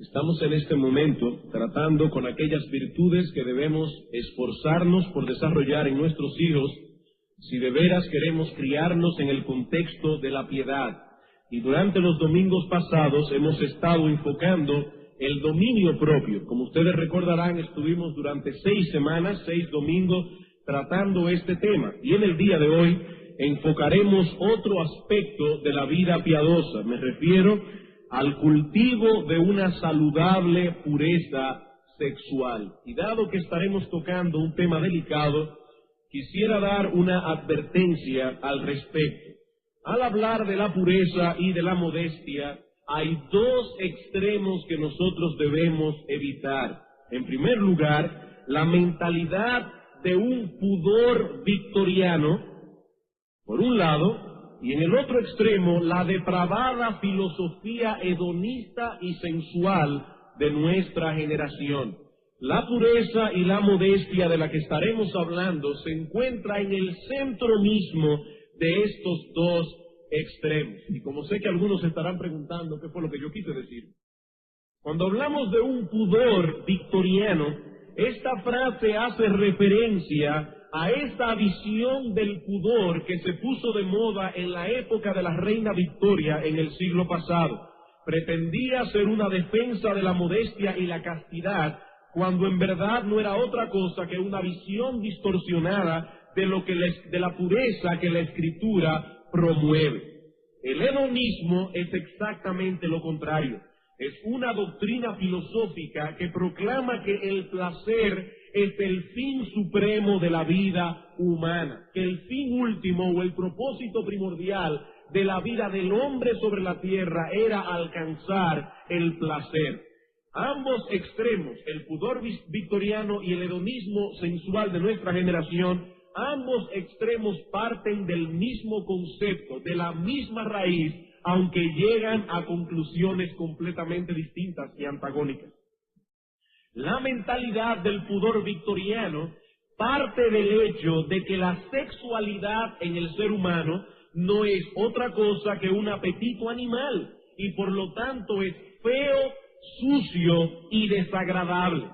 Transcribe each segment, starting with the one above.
Estamos en este momento tratando con aquellas virtudes que debemos esforzarnos por desarrollar en nuestros hijos si de veras queremos criarnos en el contexto de la piedad. Y durante los domingos pasados hemos estado enfocando el dominio propio. Como ustedes recordarán, estuvimos durante 6 semanas, 6 domingos, tratando este tema. Y en el día de hoy enfocaremos otro aspecto de la vida piadosa. Me refiero al cultivo de una saludable pureza sexual. Y dado que estaremos tocando un tema delicado, quisiera dar una advertencia al respecto. Al hablar de la pureza y de la modestia, hay 2 extremos que nosotros debemos evitar. En primer lugar, la mentalidad de un pudor victoriano, por un lado, y en el otro extremo, la depravada filosofía hedonista y sensual de nuestra generación. La pureza y la modestia de la que estaremos hablando se encuentra en el centro mismo de estos 2 extremos. Y como sé que algunos se estarán preguntando qué fue lo que yo quise decir, cuando hablamos de un pudor victoriano, esta frase hace referencia a esa visión del pudor que se puso de moda en la época de la reina Victoria en el siglo pasado. Pretendía ser una defensa de la modestia y la castidad, cuando en verdad no era otra cosa que una visión distorsionada de la pureza que la Escritura promueve. El hedonismo es exactamente lo contrario. Es una doctrina filosófica que proclama que el placer es el fin supremo de la vida humana, que el fin último o el propósito primordial de la vida del hombre sobre la tierra era alcanzar el placer. Ambos extremos, el pudor victoriano y el hedonismo sensual de nuestra generación, ambos extremos parten del mismo concepto, de la misma raíz, aunque llegan a conclusiones completamente distintas y antagónicas. La mentalidad del pudor victoriano parte del hecho de que la sexualidad en el ser humano no es otra cosa que un apetito animal y por lo tanto es feo, sucio y desagradable.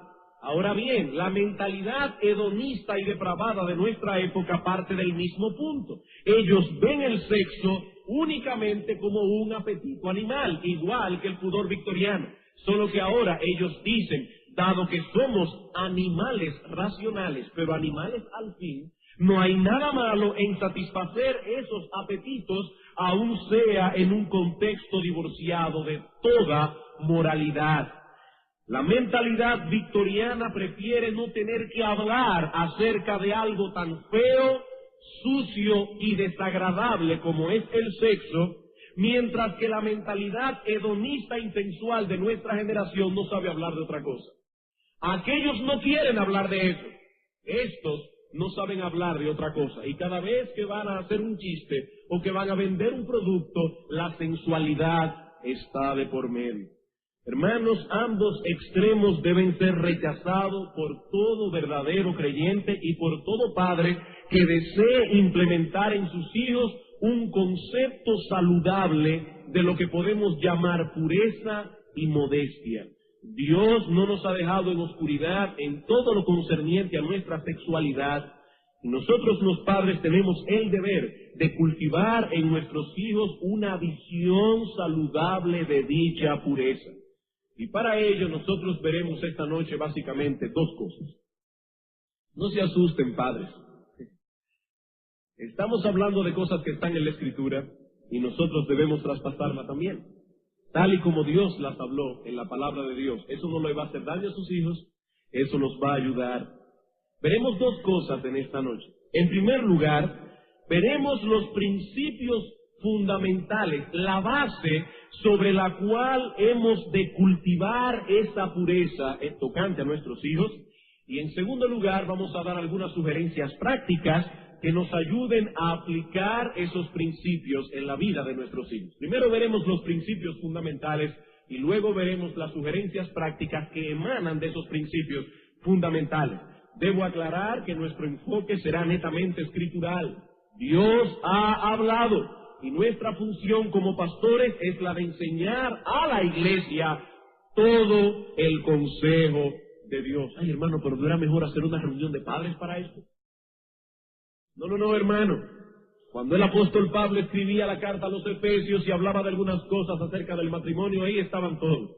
Ahora bien, la mentalidad hedonista y depravada de nuestra época parte del mismo punto. Ellos ven el sexo únicamente como un apetito animal, igual que el pudor victoriano, solo que ahora ellos dicen, dado que somos animales racionales, pero animales al fin, no hay nada malo en satisfacer esos apetitos, aun sea en un contexto divorciado de toda moralidad. La mentalidad victoriana prefiere no tener que hablar acerca de algo tan feo, sucio y desagradable como es el sexo, mientras que la mentalidad hedonista y sensual de nuestra generación no sabe hablar de otra cosa. Aquellos no quieren hablar de eso. Estos no saben hablar de otra cosa. Y cada vez que van a hacer un chiste o que van a vender un producto, la sensualidad está de por medio. Hermanos, ambos extremos deben ser rechazados por todo verdadero creyente y por todo padre que desee implementar en sus hijos un concepto saludable de lo que podemos llamar pureza y modestia. Dios no nos ha dejado en oscuridad en todo lo concerniente a nuestra sexualidad. Y nosotros los padres tenemos el deber de cultivar en nuestros hijos una visión saludable de dicha pureza. Y para ello nosotros veremos esta noche básicamente 2 cosas. No se asusten, padres. Estamos hablando de cosas que están en la Escritura y nosotros debemos traspasarla también, tal y como Dios las habló en la palabra de Dios. Eso no le va a hacer daño a sus hijos, eso nos va a ayudar. Veremos 2 cosas en esta noche. En primer lugar, veremos los principios fundamentales, la base sobre la cual hemos de cultivar esa pureza tocante a nuestros hijos. Y en segundo lugar, vamos a dar algunas sugerencias prácticas que nos ayuden a aplicar esos principios en la vida de nuestros hijos. Primero veremos los principios fundamentales y luego veremos las sugerencias prácticas que emanan de esos principios fundamentales. Debo aclarar que nuestro enfoque será netamente escritural. Dios ha hablado y nuestra función como pastores es la de enseñar a la iglesia todo el consejo de Dios. Ay, hermano, pero ¿no era mejor hacer una reunión de padres para esto? No, hermano. Cuando el apóstol Pablo escribía la carta a los Efesios y hablaba de algunas cosas acerca del matrimonio, ahí estaban todos.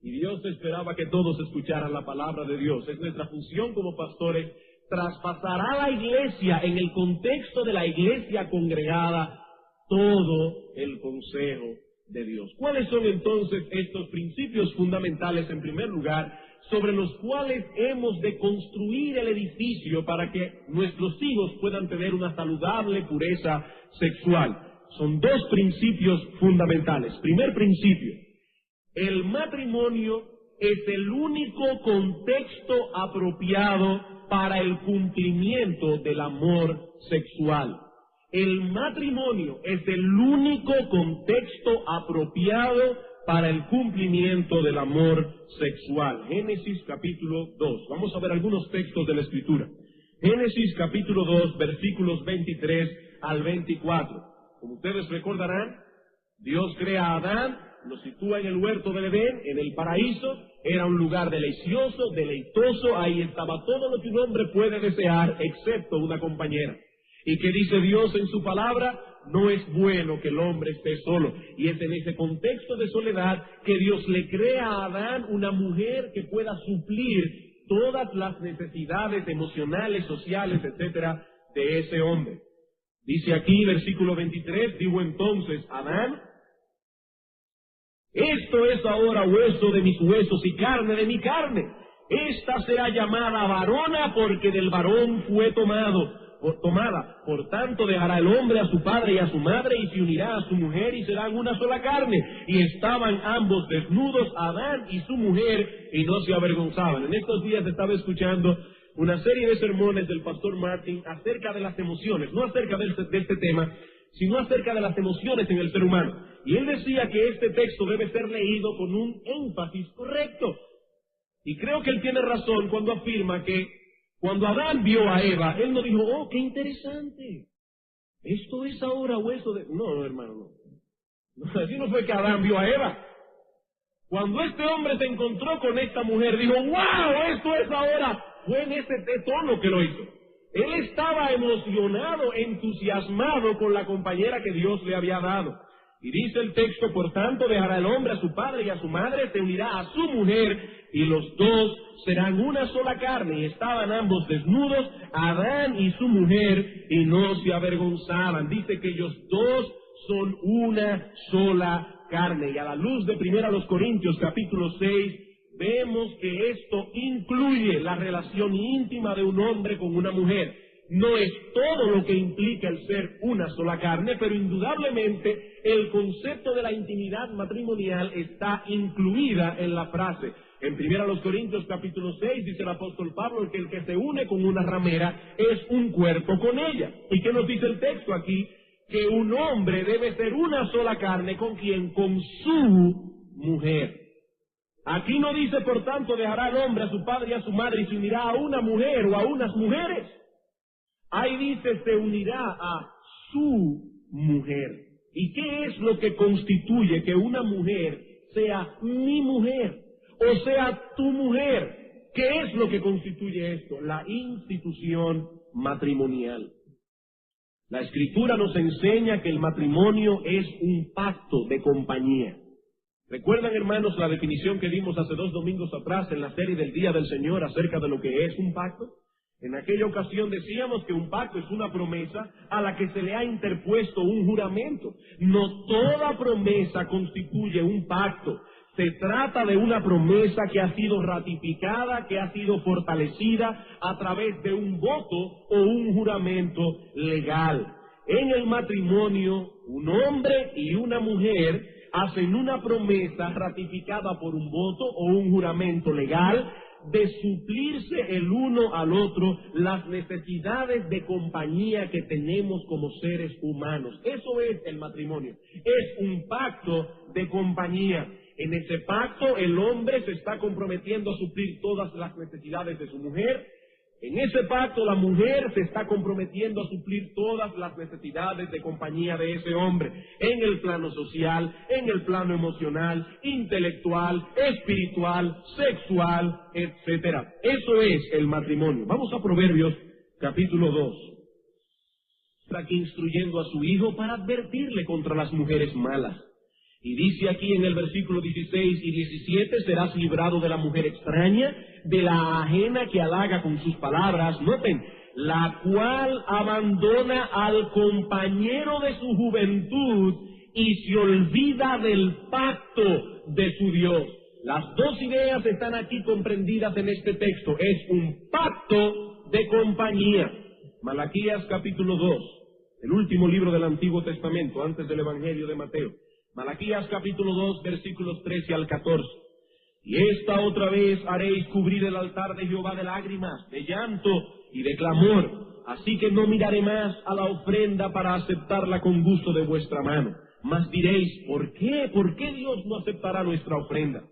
Y Dios esperaba que todos escucharan la palabra de Dios. Es nuestra función como pastores traspasar a la iglesia, en el contexto de la iglesia congregada, todo el consejo de Dios. ¿Cuáles son entonces estos principios fundamentales, en primer lugar, sobre los cuales hemos de construir el edificio para que nuestros hijos puedan tener una saludable pureza sexual? Son dos principios fundamentales. Primer principio: el matrimonio es el único contexto apropiado para el cumplimiento del amor sexual. El matrimonio es el único contexto apropiado para el cumplimiento del amor sexual. Génesis capítulo 2. Vamos a ver algunos textos de la Escritura. Génesis capítulo 2, versículos 23 al 24. Como ustedes recordarán, Dios crea a Adán, lo sitúa en el huerto del Edén, en el paraíso. Era un lugar delicioso, deleitoso, ahí estaba todo lo que un hombre puede desear, excepto una compañera. ¿Y qué dice Dios en su palabra? No es bueno que el hombre esté solo. Y es en ese contexto de soledad que Dios le crea a Adán una mujer que pueda suplir todas las necesidades emocionales, sociales, etcétera, de ese hombre. Dice aquí, versículo 23, dijo entonces Adán: esto es ahora hueso de mis huesos y carne de mi carne. Esta será llamada varona porque del varón fue tomada. Por tanto dejará el hombre a su padre y a su madre y se unirá a su mujer y serán una sola carne. Y estaban ambos desnudos, Adán y su mujer, y no se avergonzaban. En estos días estaba escuchando una serie de sermones del pastor Martin acerca de las emociones, no acerca de este tema, sino acerca de las emociones en el ser humano. Y él decía que este texto debe ser leído con un énfasis correcto. Y creo que él tiene razón cuando afirma que cuando Adán vio a Eva, él no dijo: oh, qué interesante, esto es ahora hueso de... No, hermano, no. Así no fue que Adán vio a Eva. Cuando este hombre se encontró con esta mujer, dijo: wow, esto es ahora. Fue en ese tono que lo hizo. Él estaba emocionado, entusiasmado con la compañera que Dios le había dado. Y dice el texto: por tanto dejará el hombre a su padre y a su madre, se unirá a su mujer, y los dos serán una sola carne. Y estaban ambos desnudos, Adán y su mujer, y no se avergonzaban. Dice que ellos dos son una sola carne. Y a la luz de 1 Corintios capítulo 6, vemos que esto incluye la relación íntima de un hombre con una mujer. No es todo lo que implica el ser una sola carne, pero indudablemente el concepto de la intimidad matrimonial está incluida en la frase. En 1 Corintios capítulo 6 dice el apóstol Pablo que el que se une con una ramera es un cuerpo con ella. ¿Y qué nos dice el texto aquí? Que un hombre debe ser una sola carne ¿con quién? Con su mujer. Aquí no dice, por tanto, dejará el hombre a su padre y a su madre y se unirá a una mujer o a unas mujeres. Ahí dice, se unirá a su mujer. ¿Y qué es lo que constituye que una mujer sea mi mujer o sea tu mujer? ¿Qué es lo que constituye esto? La institución matrimonial. La Escritura nos enseña que el matrimonio es un pacto de compañía. ¿Recuerdan, hermanos, la definición que dimos hace 2 domingos atrás en la serie del Día del Señor acerca de lo que es un pacto? En aquella ocasión decíamos que un pacto es una promesa a la que se le ha interpuesto un juramento. No toda promesa constituye un pacto. Se trata de una promesa que ha sido ratificada, que ha sido fortalecida a través de un voto o un juramento legal. En el matrimonio, un hombre y una mujer hacen una promesa ratificada por un voto o un juramento legal de suplirse el uno al otro las necesidades de compañía que tenemos como seres humanos. Eso es el matrimonio. Es un pacto de compañía. En ese pacto el hombre se está comprometiendo a suplir todas las necesidades de su mujer, En ese pacto la mujer se está comprometiendo a suplir todas las necesidades de compañía de ese hombre, en el plano social, en el plano emocional, intelectual, espiritual, sexual, etcétera. Eso es el matrimonio. Vamos a Proverbios capítulo 2. Está aquí instruyendo a su hijo para advertirle contra las mujeres malas. Y dice aquí en el versículo 16 y 17, serás librado de la mujer extraña, de la ajena que halaga con sus palabras. Noten, la cual abandona al compañero de su juventud y se olvida del pacto de su Dios. Las dos ideas están aquí comprendidas en este texto. Es un pacto de compañía. Malaquías capítulo 2, el último libro del Antiguo Testamento, antes del Evangelio de Mateo. Malaquías capítulo 2, versículos 13 al 14. Y esta otra vez haréis cubrir el altar de Jehová de lágrimas, de llanto y de clamor. Así que no miraré más a la ofrenda para aceptarla con gusto de vuestra mano. Mas diréis, ¿por qué? ¿Por qué Dios no aceptará nuestra ofrenda?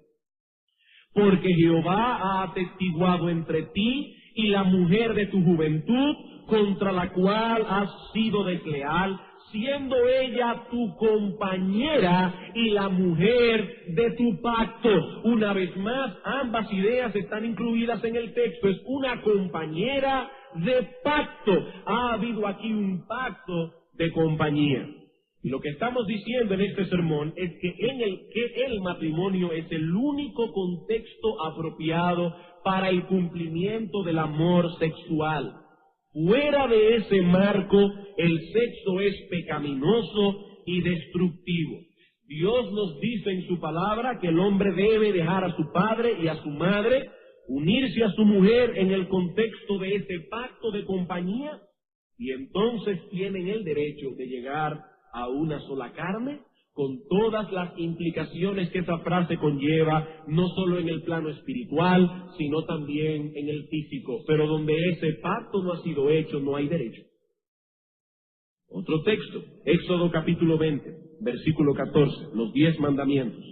Porque Jehová ha atestiguado entre ti y la mujer de tu juventud, contra la cual has sido desleal, siendo ella tu compañera y la mujer de tu pacto. Una vez más, ambas ideas están incluidas en el texto. Es una compañera de pacto. Ha habido aquí un pacto de compañía. Y lo que estamos diciendo en este sermón es que el matrimonio es el único contexto apropiado para el cumplimiento del amor sexual. Fuera de ese marco, el sexo es pecaminoso y destructivo. Dios nos dice en su palabra que el hombre debe dejar a su padre y a su madre, unirse a su mujer en el contexto de ese pacto de compañía, y entonces tienen el derecho de llegar a una sola carne, con todas las implicaciones que esa frase conlleva, no solo en el plano espiritual, sino también en el físico. Pero donde ese pacto no ha sido hecho, no hay derecho. Otro texto, Éxodo capítulo 20, versículo 14, los 10 mandamientos.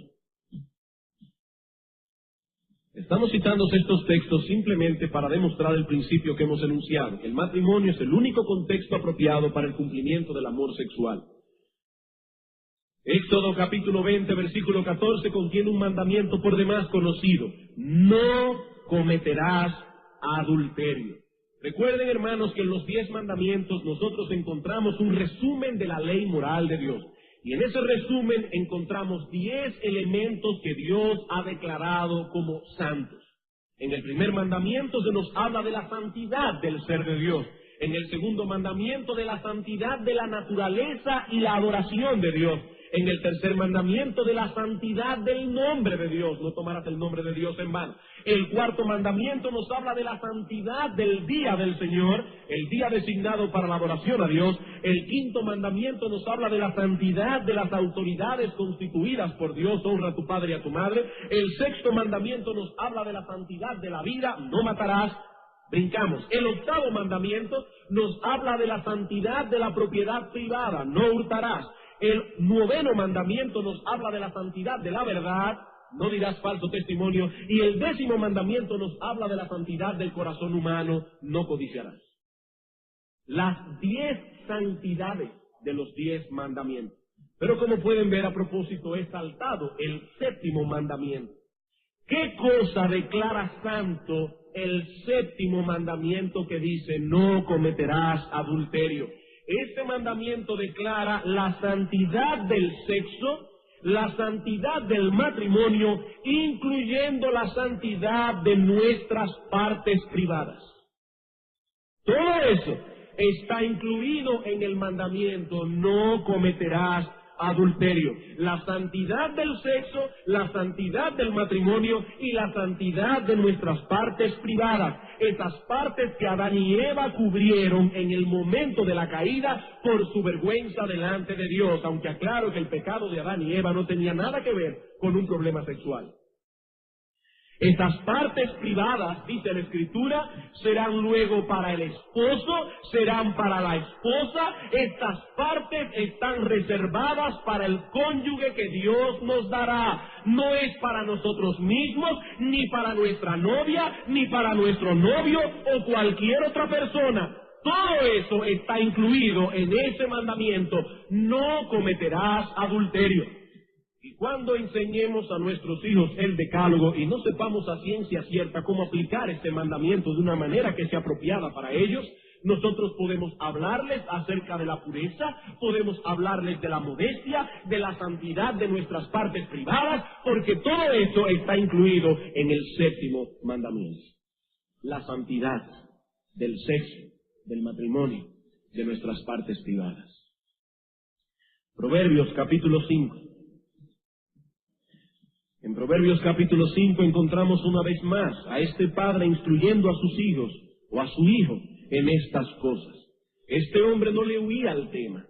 Estamos citando estos textos simplemente para demostrar el principio que hemos enunciado. El matrimonio es el único contexto apropiado para el cumplimiento del amor sexual. Éxodo capítulo 20, versículo 14, contiene un mandamiento por demás conocido. No cometerás adulterio. Recuerden, hermanos, que en los 10 mandamientos nosotros encontramos un resumen de la ley moral de Dios. Y en ese resumen encontramos 10 elementos que Dios ha declarado como santos. En el primer mandamiento se nos habla de la santidad del ser de Dios. En el segundo mandamiento de la santidad de la naturaleza y la adoración de Dios. En el tercer mandamiento de la santidad del nombre de Dios, no tomarás el nombre de Dios en vano. El cuarto mandamiento nos habla de la santidad del día del Señor, el día designado para la adoración a Dios. El quinto mandamiento nos habla de la santidad de las autoridades constituidas por Dios, honra a tu padre y a tu madre. El sexto mandamiento nos habla de la santidad de la vida, no matarás. Brincamos. El octavo mandamiento nos habla de la santidad de la propiedad privada, no hurtarás. El noveno mandamiento nos habla de la santidad de la verdad, no dirás falso testimonio. Y el 10º mandamiento nos habla de la santidad del corazón humano, no codiciarás. Las 10 santidades de los 10 mandamientos. Pero como pueden ver, a propósito, he saltado el 7º mandamiento. ¿Qué cosa declara santo el 7º mandamiento que dice no cometerás adulterio? Este mandamiento declara la santidad del sexo, la santidad del matrimonio, incluyendo la santidad de nuestras partes privadas. Todo eso está incluido en el mandamiento, no cometerás adulterio. La santidad del sexo, la santidad del matrimonio y la santidad de nuestras partes privadas. Esas partes que Adán y Eva cubrieron en el momento de la caída por su vergüenza delante de Dios, aunque aclaro que el pecado de Adán y Eva no tenía nada que ver con un problema sexual. Estas partes privadas, dice la Escritura, serán luego para el esposo, serán para la esposa. Estas partes están reservadas para el cónyuge que Dios nos dará. No es para nosotros mismos, ni para nuestra novia, ni para nuestro novio o cualquier otra persona. Todo eso está incluido en ese mandamiento: no cometerás adulterio. Y cuando enseñemos a nuestros hijos el decálogo y no sepamos a ciencia cierta cómo aplicar este mandamiento de una manera que sea apropiada para ellos, nosotros podemos hablarles acerca de la pureza, podemos hablarles de la modestia, de la santidad de nuestras partes privadas, porque todo eso está incluido en el séptimo mandamiento. La santidad del sexo, del matrimonio, de nuestras partes privadas. Proverbios capítulo 5. En Proverbios capítulo 5 encontramos una vez más a este padre instruyendo a sus hijos o a su hijo en estas cosas. Este hombre no le huía al tema,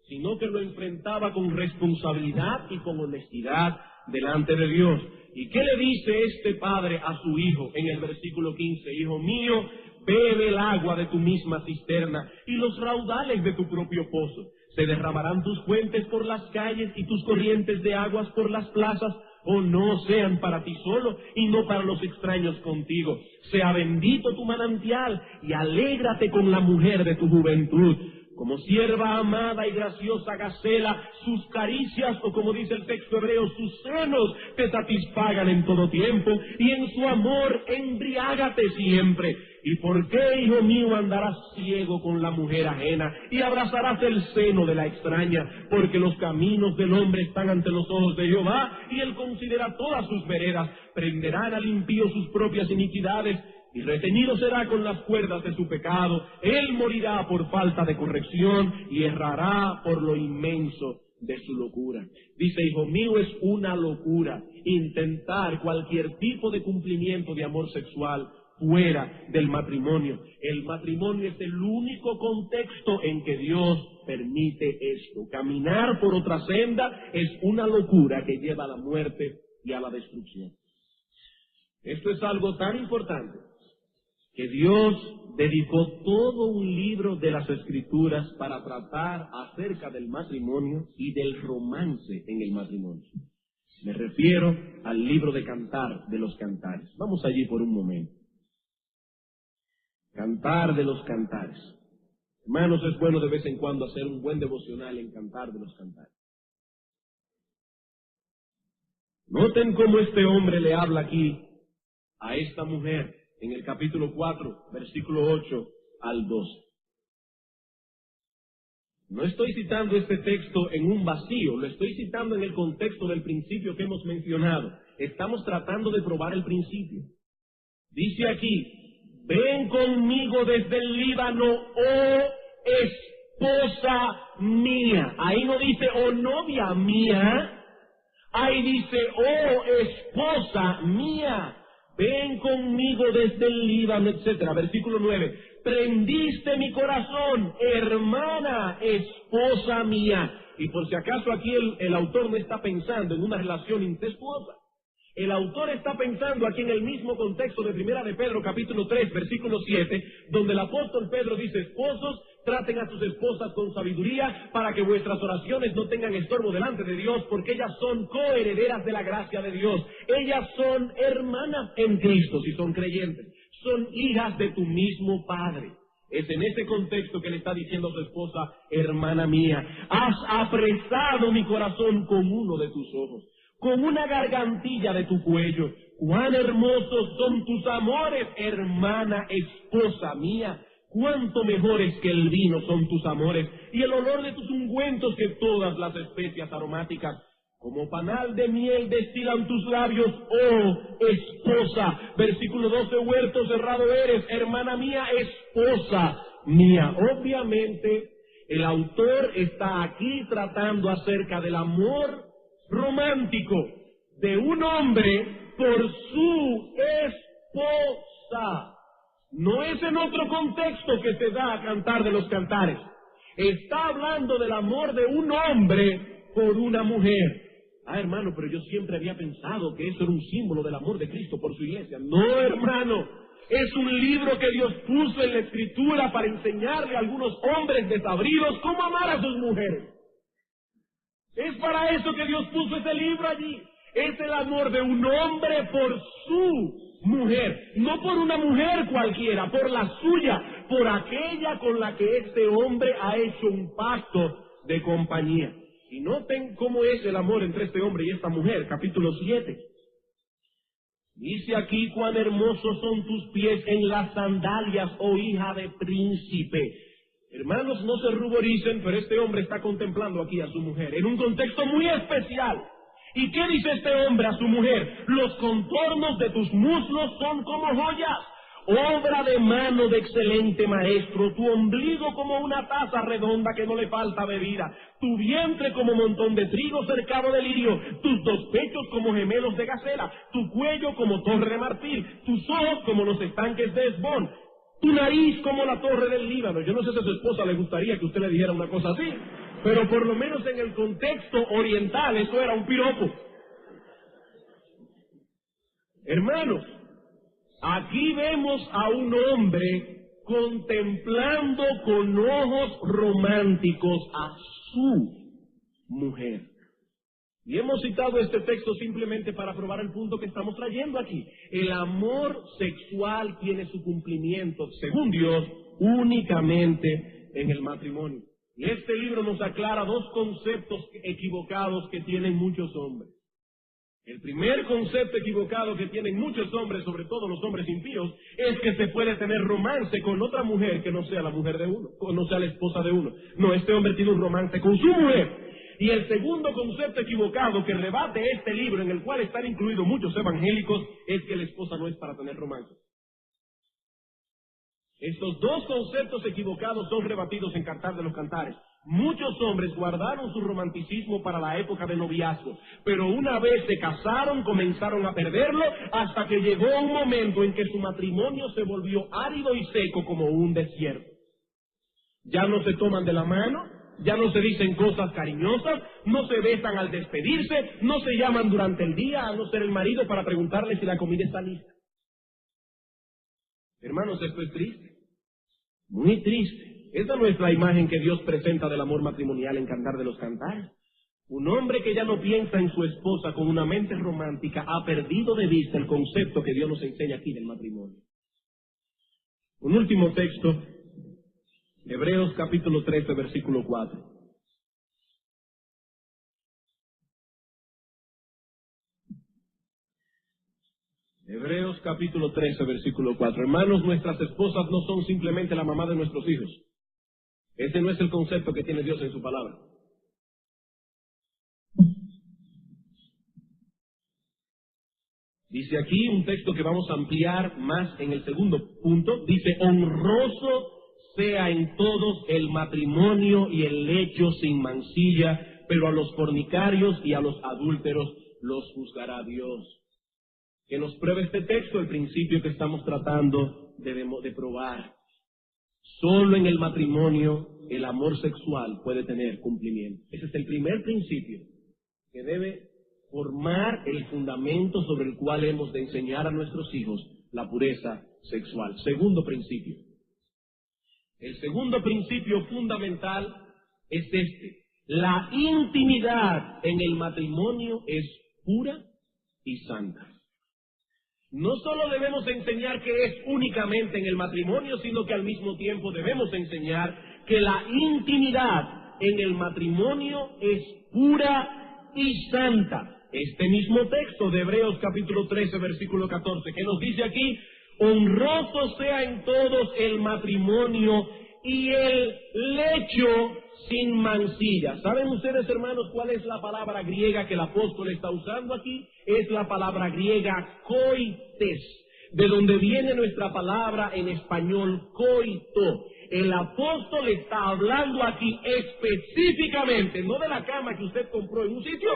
sino que lo enfrentaba con responsabilidad y con honestidad delante de Dios. ¿Y qué le dice este padre a su hijo en el versículo 15? Hijo mío, bebe el agua de tu misma cisterna y los raudales de tu propio pozo. Se derramarán tus fuentes por las calles y tus corrientes de aguas por las plazas. O no sean para ti solo y no para los extraños contigo. Sea bendito tu manantial y alégrate con la mujer de tu juventud. Como sierva amada y graciosa gacela, sus caricias, o como dice el texto hebreo, sus senos te satisfagan en todo tiempo, y en su amor embriágate siempre. ¿Y por qué, hijo mío, andarás ciego con la mujer ajena y abrazarás el seno de la extraña? Porque los caminos del hombre están ante los ojos de Jehová, y él considera todas sus veredas. Prenderán al impío sus propias iniquidades, y retenido será con las cuerdas de su pecado. Él morirá por falta de corrección y errará por lo inmenso de su locura. Dice, hijo mío, es una locura intentar cualquier tipo de cumplimiento de amor sexual fuera del matrimonio. El matrimonio es el único contexto en que Dios permite esto. Caminar por otra senda es una locura que lleva a la muerte y a la destrucción. Esto es algo tan importante que Dios dedicó todo un libro de las Escrituras para tratar acerca del matrimonio y del romance en el matrimonio. Me refiero al libro de Cantar de los Cantares. Vamos allí por un momento. Cantar de los Cantares. Hermanos, es bueno de vez en cuando hacer un buen devocional en Cantar de los Cantares. Noten cómo este hombre le habla aquí a esta mujer en el capítulo 4, versículo 8 al 12. No estoy citando este texto en un vacío, lo estoy citando en el contexto del principio que hemos mencionado. Estamos tratando de probar el principio. Dice aquí, ven conmigo desde el Líbano, oh esposa mía. Ahí no dice, oh novia mía. Ahí dice, oh esposa mía. Ven conmigo desde el Líbano, etc. Versículo 9. Prendiste mi corazón, hermana, esposa mía. Y por si acaso aquí el autor no está pensando en una relación incestuosa. El autor está pensando aquí en el mismo contexto de Primera de Pedro, capítulo 3, versículo 7, donde el apóstol Pedro dice, esposos, traten a sus esposas con sabiduría para que vuestras oraciones no tengan estorbo delante de Dios, porque ellas son coherederas de la gracia de Dios. Ellas son hermanas en Cristo, si son creyentes. Son hijas de tu mismo Padre. Es en ese contexto que le está diciendo a su esposa, hermana mía, has apresado mi corazón con uno de tus ojos, con una gargantilla de tu cuello. Cuán hermosos son tus amores, hermana, esposa mía. Cuánto mejores que el vino son tus amores, y el olor de tus ungüentos que todas las especias aromáticas. Como panal de miel destilan tus labios, oh esposa. Versículo 12, huerto cerrado eres, hermana mía, esposa mía. Obviamente, el autor está aquí tratando acerca del amor romántico de un hombre por su esposa. No es en otro contexto que se da a Cantar de los Cantares. Está hablando del amor de un hombre por una mujer. Ah, hermano, pero yo siempre había pensado que eso era un símbolo del amor de Cristo por su iglesia. No, hermano, es un libro que Dios puso en la Escritura para enseñarle a algunos hombres desabridos cómo amar a sus mujeres. Es para eso que Dios puso ese libro allí. Es el amor de un hombre por su mujer, no por una mujer cualquiera, por la suya, por aquella con la que este hombre ha hecho un pacto de compañía. Y noten cómo es el amor entre este hombre y esta mujer, capítulo 7. Dice aquí: cuán hermosos son tus pies en las sandalias, oh hija de príncipe. Hermanos, no se ruboricen, pero este hombre está contemplando aquí a su mujer en un contexto muy especial. ¿Y qué dice este hombre a su mujer? Los contornos de tus muslos son como joyas, obra de mano de excelente maestro, tu ombligo como una taza redonda que no le falta bebida, tu vientre como montón de trigo cercado de lirio, tus dos pechos como gemelos de gacela, tu cuello como torre de marfil, tus ojos como los estanques de Hesbón, tu nariz como la torre del Líbano. Yo no sé si a su esposa le gustaría que usted le dijera una cosa así, pero por lo menos en el contexto oriental eso era un piropo. Hermanos, aquí vemos a un hombre contemplando con ojos románticos a su mujer. Y hemos citado este texto simplemente para probar el punto que estamos trayendo aquí. El amor sexual tiene su cumplimiento, según Dios, únicamente en el matrimonio. Y este libro nos aclara dos conceptos equivocados que tienen muchos hombres. El primer concepto equivocado que tienen muchos hombres, sobre todo los hombres impíos, es que se puede tener romance con otra mujer que no sea la mujer de uno, o no sea la esposa de uno. No, este hombre tiene un romance con su mujer. Y el segundo concepto equivocado que rebate este libro, en el cual están incluidos muchos evangélicos, es que la esposa no es para tener romance. Estos dos conceptos equivocados son rebatidos en Cantar de los Cantares. Muchos hombres guardaron su romanticismo para la época de noviazgo, pero una vez se casaron comenzaron a perderlo hasta que llegó un momento en que su matrimonio se volvió árido y seco como un desierto. Ya no se toman de la mano, ya no se dicen cosas cariñosas, no se besan al despedirse, no se llaman durante el día, a no ser el marido, para preguntarle si la comida está lista. Hermanos, esto es triste, muy triste. Esa no es la imagen que Dios presenta del amor matrimonial en Cantar de los Cantares. Un hombre que ya no piensa en su esposa con una mente romántica ha perdido de vista el concepto que Dios nos enseña aquí del matrimonio. Un último texto, Hebreos capítulo 13, versículo 4. Hebreos capítulo 13, versículo 4. Hermanos, nuestras esposas no son simplemente la mamá de nuestros hijos. Ese no es el concepto que tiene Dios en su palabra. Dice aquí un texto que vamos a ampliar más en el segundo punto. Dice: honroso sea en todos el matrimonio y el lecho sin mancilla, pero a los fornicarios y a los adúlteros los juzgará Dios. Que nos pruebe este texto el principio que estamos tratando de probar. Solo en el matrimonio el amor sexual puede tener cumplimiento. Ese es el primer principio que debe formar el fundamento sobre el cual hemos de enseñar a nuestros hijos la pureza sexual. Segundo principio. El segundo principio fundamental es este: la intimidad en el matrimonio es pura y santa. No solo debemos enseñar que es únicamente en el matrimonio, sino que al mismo tiempo debemos enseñar que la intimidad en el matrimonio es pura y santa. Este mismo texto de Hebreos capítulo 13, versículo 14, que nos dice aquí: honroso sea en todos el matrimonio y el lecho sin mancilla. ¿Saben ustedes, hermanos, cuál es la palabra griega que el apóstol está usando aquí? Es la palabra griega coites, de donde viene nuestra palabra en español coito. El apóstol está hablando aquí específicamente, no de la cama que usted compró en un sitio,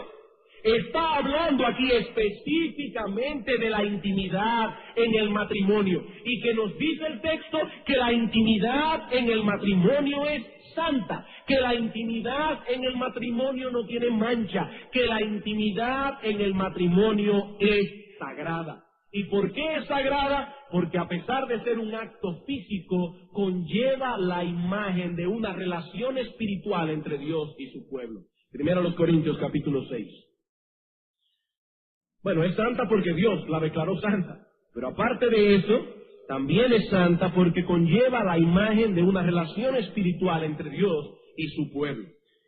está hablando aquí específicamente de la intimidad en el matrimonio. Y que nos dice el texto que la intimidad en el matrimonio es santa, que la intimidad en el matrimonio no tiene mancha, que la intimidad en el matrimonio es sagrada. ¿Y por qué es sagrada? Porque a pesar de ser un acto físico, conlleva la imagen de una relación espiritual entre Dios y su pueblo. Primero a los Corintios capítulo 6. Bueno, es santa porque Dios la declaró santa, pero aparte de eso, también es santa porque conlleva la imagen de una relación espiritual entre Dios y su pueblo.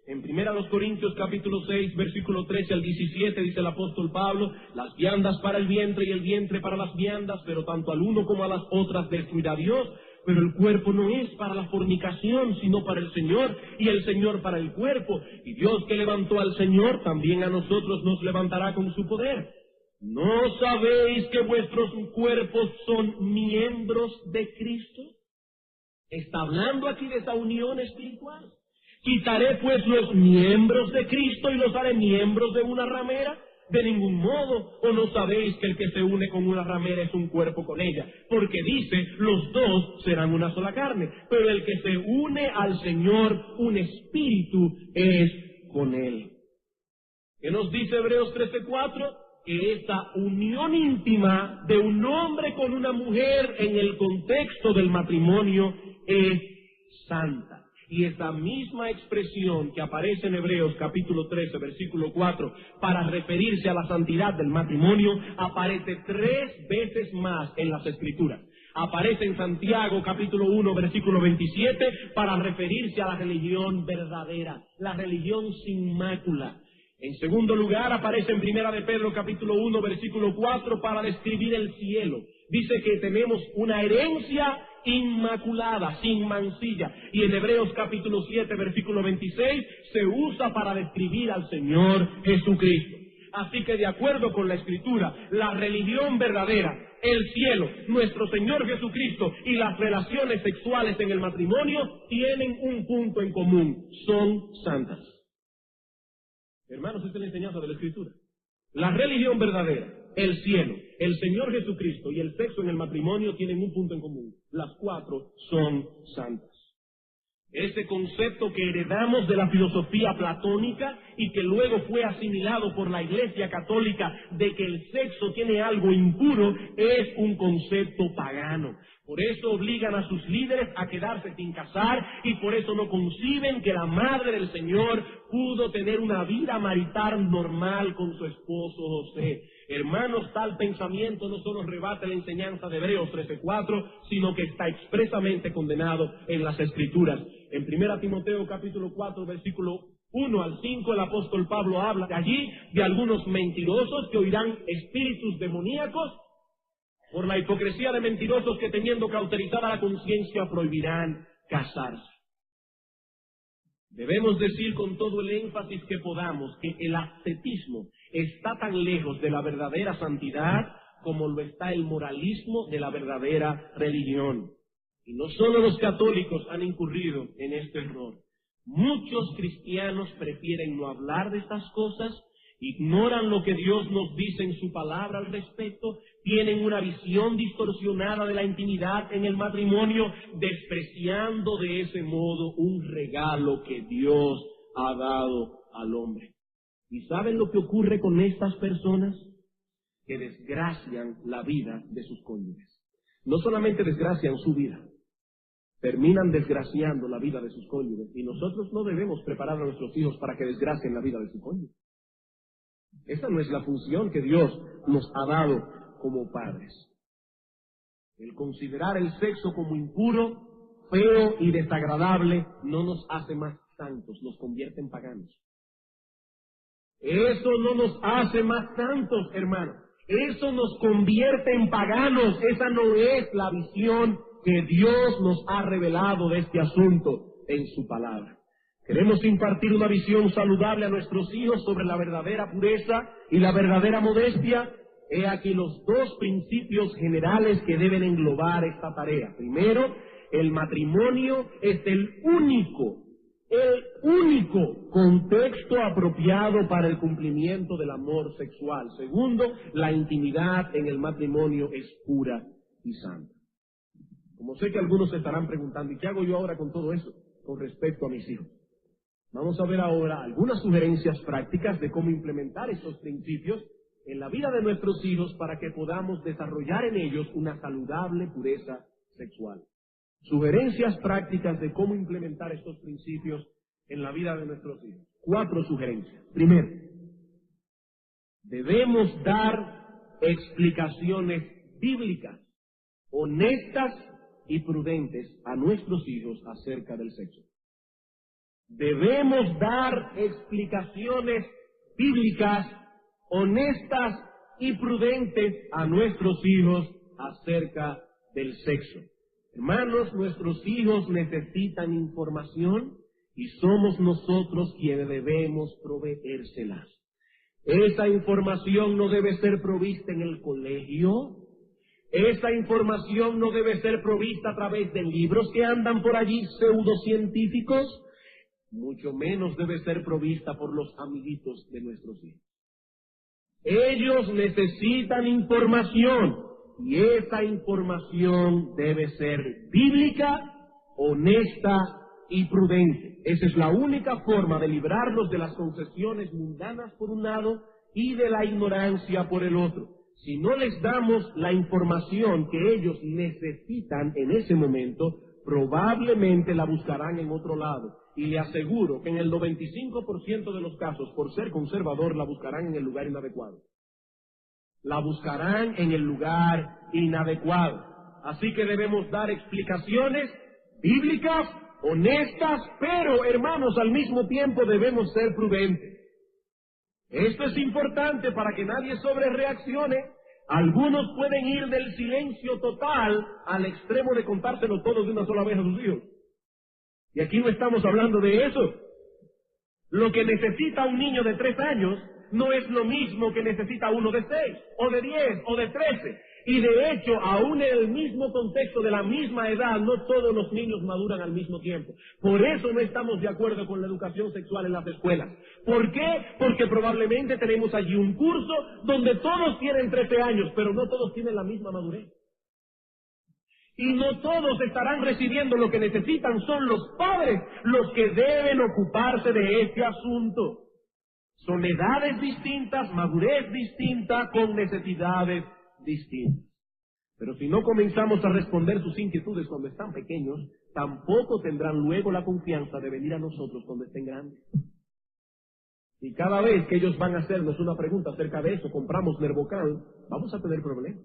En 1 Corintios capítulo 6, versículo 13 al 17, dice el apóstol Pablo: las viandas para el vientre y el vientre para las viandas, pero tanto al uno como a las otras destruirá Dios. Pero el cuerpo no es para la fornicación, sino para el Señor, y el Señor para el cuerpo. Y Dios que levantó al Señor, también a nosotros nos levantará con su poder. ¿No sabéis que vuestros cuerpos son miembros de Cristo? Está hablando aquí de esa unión espiritual. ¿Quitaré pues los miembros de Cristo y los haré miembros de una ramera? De ningún modo. ¿O no sabéis que el que se une con una ramera es un cuerpo con ella? Porque dice, los dos serán una sola carne. Pero el que se une al Señor, un espíritu es con él. ¿Qué nos dice Hebreos 13:4? Que esta unión íntima de un hombre con una mujer en el contexto del matrimonio es santa. Y esa misma expresión que aparece en Hebreos capítulo 13, versículo 4, para referirse a la santidad del matrimonio, aparece 3 veces más en las Escrituras. Aparece en Santiago capítulo 1, versículo 27, para referirse a la religión verdadera, la religión sin mácula. En segundo lugar, aparece en Primera de Pedro capítulo 1, versículo 4, para describir el cielo. Dice que tenemos una herencia inmaculada, sin mancilla. Y en Hebreos capítulo 7, versículo 26, se usa para describir al Señor Jesucristo. Así que de acuerdo con la Escritura, la religión verdadera, el cielo, nuestro Señor Jesucristo y las relaciones sexuales en el matrimonio tienen un punto en común: son santas. Hermanos, esta es la enseñanza de la Escritura. La religión verdadera, el cielo, el Señor Jesucristo y el sexo en el matrimonio tienen un punto en común: las 4 son santas. Ese concepto que heredamos de la filosofía platónica y que luego fue asimilado por la Iglesia Católica de que el sexo tiene algo impuro, es un concepto pagano. Por eso obligan a sus líderes a quedarse sin casar y por eso no conciben que la Madre del Señor pudo tener una vida marital normal con su esposo José. Hermanos, tal pensamiento no solo rebate la enseñanza de Hebreos 13:4, sino que está expresamente condenado en las Escrituras. En 1 Timoteo capítulo 4, versículo 1 al 5, el apóstol Pablo habla de allí de algunos mentirosos que oirán espíritus demoníacos por la hipocresía de mentirosos que, teniendo cauterizada la conciencia, prohibirán casarse. Debemos decir con todo el énfasis que podamos que el ascetismo está tan lejos de la verdadera santidad como lo está el moralismo de la verdadera religión. Y no solo los católicos han incurrido en este error. Muchos cristianos prefieren no hablar de estas cosas, ignoran lo que Dios nos dice en su palabra al respecto, tienen una visión distorsionada de la intimidad en el matrimonio, despreciando de ese modo un regalo que Dios ha dado al hombre. ¿Y saben lo que ocurre con estas personas? Que desgracian la vida de sus cónyuges. No solamente desgracian su vida, terminan desgraciando la vida de sus cónyuges. Y nosotros no debemos preparar a nuestros hijos para que desgracien la vida de su cónyuge. Esa no es la función que Dios nos ha dado como padres. El considerar el sexo como impuro, feo y desagradable no nos hace más santos, nos convierte en paganos. Eso no nos hace más santos, hermanos. Eso nos convierte en paganos. Esa no es la visión que Dios nos ha revelado de este asunto en su palabra. Queremos impartir una visión saludable a nuestros hijos sobre la verdadera pureza y la verdadera modestia. He aquí los 2 principios generales que deben englobar esta tarea. Primero, el matrimonio es el único contexto apropiado para el cumplimiento del amor sexual. Segundo, la intimidad en el matrimonio es pura y santa. Como sé que algunos se estarán preguntando, ¿y qué hago yo ahora con todo eso? con respecto a mis hijos. Vamos a ver ahora algunas sugerencias prácticas de cómo implementar estos principios en la vida de nuestros hijos para que podamos desarrollar en ellos una saludable pureza sexual. Sugerencias prácticas de cómo implementar estos principios en la vida de nuestros hijos. 4 sugerencias. Primero, debemos dar explicaciones bíblicas, honestas y prudentes a nuestros hijos acerca del sexo. Debemos dar explicaciones bíblicas, honestas y prudentes a nuestros hijos acerca del sexo. Hermanos, nuestros hijos necesitan información y somos nosotros quienes debemos proveérselas. Esa información no debe ser provista en el colegio. Esa información no debe ser provista a través de libros que andan por allí pseudocientíficos. Mucho menos debe ser provista por los amiguitos de nuestros hijos. Ellos necesitan información y esa información debe ser bíblica, honesta y prudente. Esa es la única forma de librarlos de las concesiones mundanas por un lado y de la ignorancia por el otro. Si no les damos la información que ellos necesitan en ese momento, probablemente la buscarán en otro lado. Y le aseguro que en el 95% de los casos, por ser conservador, la buscarán en el lugar inadecuado. La buscarán en el lugar inadecuado. Así que debemos dar explicaciones bíblicas, honestas, pero, hermanos, al mismo tiempo debemos ser prudentes. Esto es importante para que nadie sobrereaccione. Algunos pueden ir del silencio total al extremo de contárselo todo de una sola vez a sus hijos. Y aquí no estamos hablando de eso. Lo que necesita un niño de 3 años no es lo mismo que necesita uno de 6, o de 10, o de 13. Y de hecho, aún en el mismo contexto de la misma edad, no todos los niños maduran al mismo tiempo. Por eso no estamos de acuerdo con la educación sexual en las escuelas. ¿Por qué? Porque probablemente tenemos allí un curso donde todos tienen 13 años, pero no todos tienen la misma madurez. Y no todos estarán recibiendo lo que necesitan, son los padres los que deben ocuparse de este asunto. Son edades distintas, madurez distinta, con necesidades distintas. Pero si no comenzamos a responder sus inquietudes cuando están pequeños, tampoco tendrán luego la confianza de venir a nosotros cuando estén grandes. Y cada vez que ellos van a hacernos una pregunta acerca de eso, compramos Nervocal, vamos a tener problemas.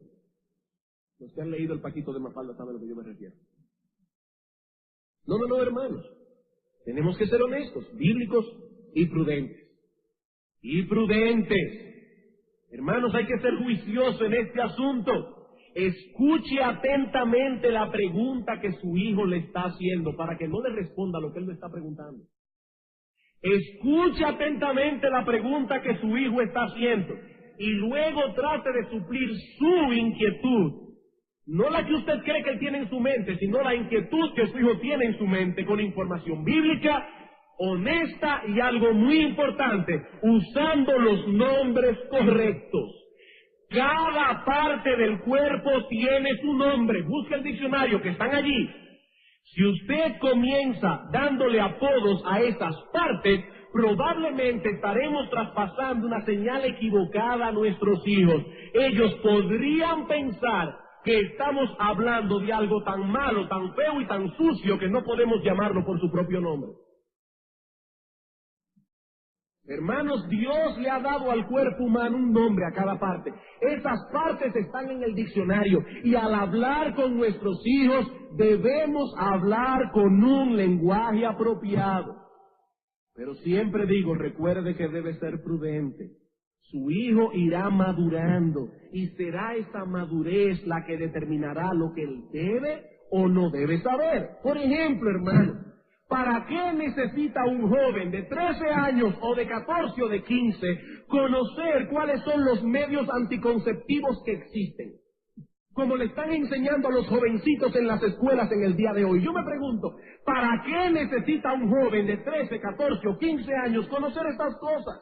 Los que han leído el Paquito de Mafalda saben a lo que yo me refiero. No, hermanos. Tenemos que ser honestos, bíblicos y prudentes. Y prudentes. Hermanos, hay que ser juiciosos en este asunto. Escuche atentamente la pregunta que su hijo le está haciendo para que no le responda lo que él le está preguntando. Escuche atentamente la pregunta que su hijo está haciendo y luego trate de suplir su inquietud. No la que usted cree que él tiene en su mente, sino la inquietud que su hijo tiene en su mente con información bíblica, honesta y algo muy importante, usando los nombres correctos. Cada parte del cuerpo tiene su nombre. Busca el diccionario que están allí. Si usted comienza dándole apodos a esas partes, probablemente estaremos traspasando una señal equivocada a nuestros hijos. Ellos podrían pensar que estamos hablando de algo tan malo, tan feo y tan sucio que no podemos llamarlo por su propio nombre. Hermanos, Dios le ha dado al cuerpo humano un nombre a cada parte. Esas partes están en el diccionario y al hablar con nuestros hijos debemos hablar con un lenguaje apropiado. Pero siempre digo, recuerde que debe ser prudente. Su hijo irá madurando y será esa madurez la que determinará lo que él debe o no debe saber. Por ejemplo, hermano, ¿para qué necesita un joven de 13 años o de 14 o de 15 conocer cuáles son los medios anticonceptivos que existen? Como le están enseñando a los jovencitos en las escuelas en el día de hoy. Yo me pregunto, ¿para qué necesita un joven de 13, 14 o 15 años conocer estas cosas?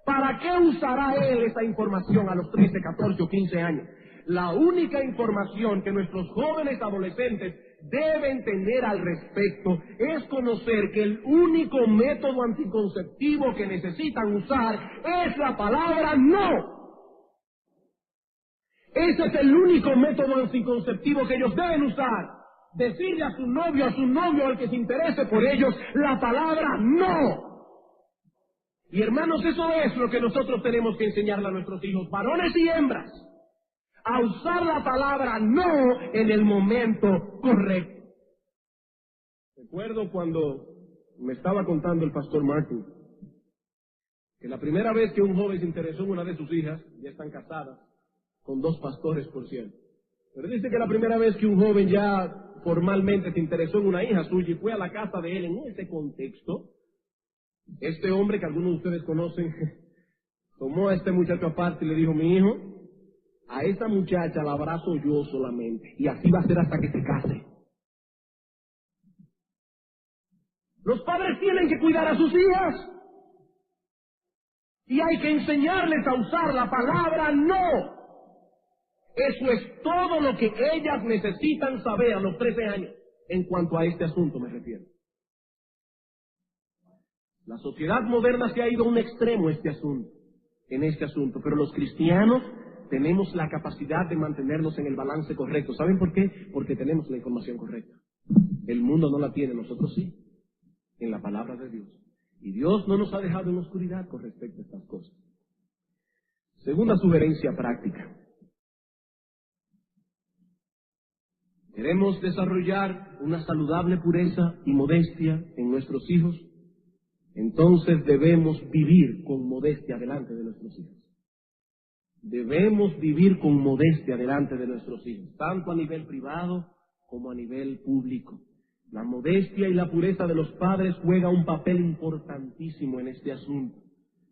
¿Para qué usará él esa información a los 13, 14 o 15 años? La única información que nuestros jóvenes adolescentes deben tener al respecto es conocer que el único método anticonceptivo que necesitan usar es la palabra no. Ese es el único método anticonceptivo que ellos deben usar. Decirle a su novio, al que se interese por ellos, la palabra no. Y hermanos, eso es lo que nosotros tenemos que enseñarle a nuestros hijos, varones y hembras, a usar la palabra no en el momento correcto. Recuerdo cuando me estaba contando el pastor Martin, que la primera vez que un joven se interesó en una de sus hijas, ya están casadas, con 2 pastores, por cierto. Pero dice que la primera vez que un joven ya formalmente se interesó en una hija suya y fue a la casa de él en ese contexto, este hombre que algunos de ustedes conocen, tomó a este muchacho aparte y le dijo: mi hijo, a esta muchacha la abrazo yo solamente, y así va a ser hasta que se case. Los padres tienen que cuidar a sus hijas, y hay que enseñarles a usar la palabra no. Eso es todo lo que ellas necesitan saber a los 13 años, en cuanto a este asunto me refiero. La sociedad moderna se ha ido a un extremo en este asunto, pero los cristianos tenemos la capacidad de mantenernos en el balance correcto. ¿Saben por qué? Porque tenemos la información correcta. El mundo no la tiene, nosotros sí, en la palabra de Dios. Y Dios no nos ha dejado en oscuridad con respecto a estas cosas. Segunda sugerencia práctica. ¿Queremos desarrollar una saludable pureza y modestia en nuestros hijos? Entonces debemos vivir con modestia delante de nuestros hijos. Debemos vivir con modestia delante de nuestros hijos, tanto a nivel privado como a nivel público. La modestia y la pureza de los padres juega un papel importantísimo en este asunto.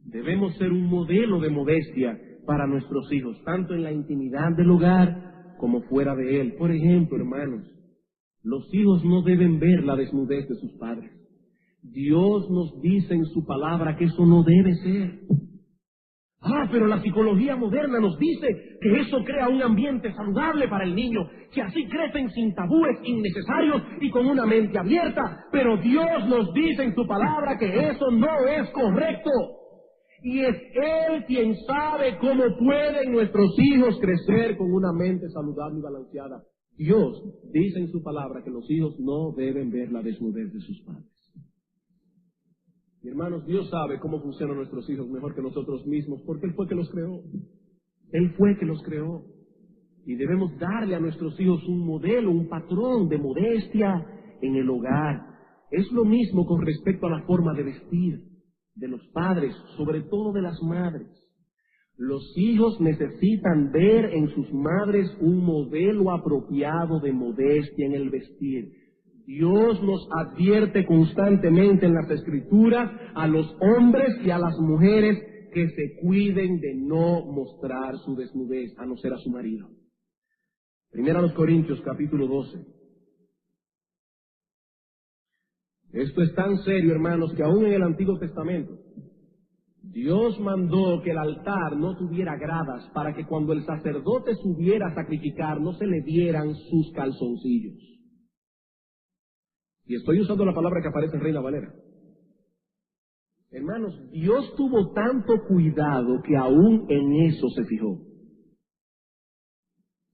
Debemos ser un modelo de modestia para nuestros hijos, tanto en la intimidad del hogar como fuera de él. Por ejemplo, hermanos, los hijos no deben ver la desnudez de sus padres. Dios nos dice en su palabra que eso no debe ser. Pero la psicología moderna nos dice que eso crea un ambiente saludable para el niño, que así crecen sin tabúes innecesarios y con una mente abierta. Pero Dios nos dice en su palabra que eso no es correcto. Y es Él quien sabe cómo pueden nuestros hijos crecer con una mente saludable y balanceada. Dios dice en su palabra que los hijos no deben ver la desnudez de sus padres. Y hermanos, Dios sabe cómo funcionan nuestros hijos mejor que nosotros mismos, porque Él fue que los creó. Él fue que los creó. Y debemos darle a nuestros hijos un modelo, un patrón de modestia en el hogar. Es lo mismo con respecto a la forma de vestir de los padres, sobre todo de las madres. Los hijos necesitan ver en sus madres un modelo apropiado de modestia en el vestir. Dios nos advierte constantemente en las Escrituras a los hombres y a las mujeres que se cuiden de no mostrar su desnudez, a no ser a su marido. Primera a los Corintios, capítulo 12. Esto es tan serio, hermanos, que aún en el Antiguo Testamento, Dios mandó que el altar no tuviera gradas para que cuando el sacerdote subiera a sacrificar no se le vieran sus calzoncillos. Y estoy usando la palabra que aparece en Reina Valera. Hermanos, Dios tuvo tanto cuidado que aún en eso se fijó.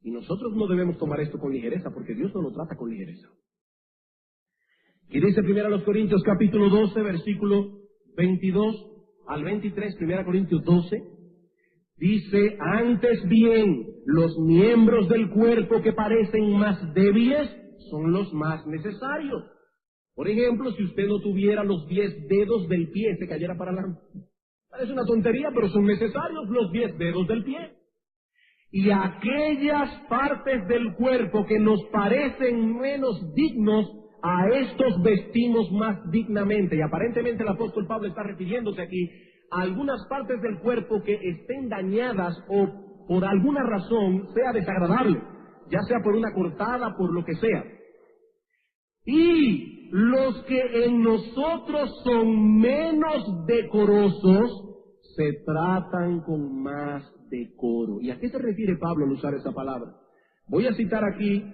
Y nosotros no debemos tomar esto con ligereza, porque Dios no lo trata con ligereza. Y dice 1 Corintios capítulo 12, versículo 22 al 23, 1 Corintios 12, dice: antes bien, los miembros del cuerpo que parecen más débiles son los más necesarios. Por ejemplo, si usted no tuviera los 10 dedos del pie, se cayera para adelante. Parece una tontería, pero son necesarios los 10 dedos del pie. Y aquellas partes del cuerpo que nos parecen menos dignos, a estos vestimos más dignamente. Y aparentemente el apóstol Pablo está refiriéndose aquí a algunas partes del cuerpo que estén dañadas o por alguna razón sea desagradable, ya sea por una cortada, por lo que sea. Y los que en nosotros son menos decorosos se tratan con más decoro. ¿Y a qué se refiere Pablo al usar esa palabra? Voy a citar aquí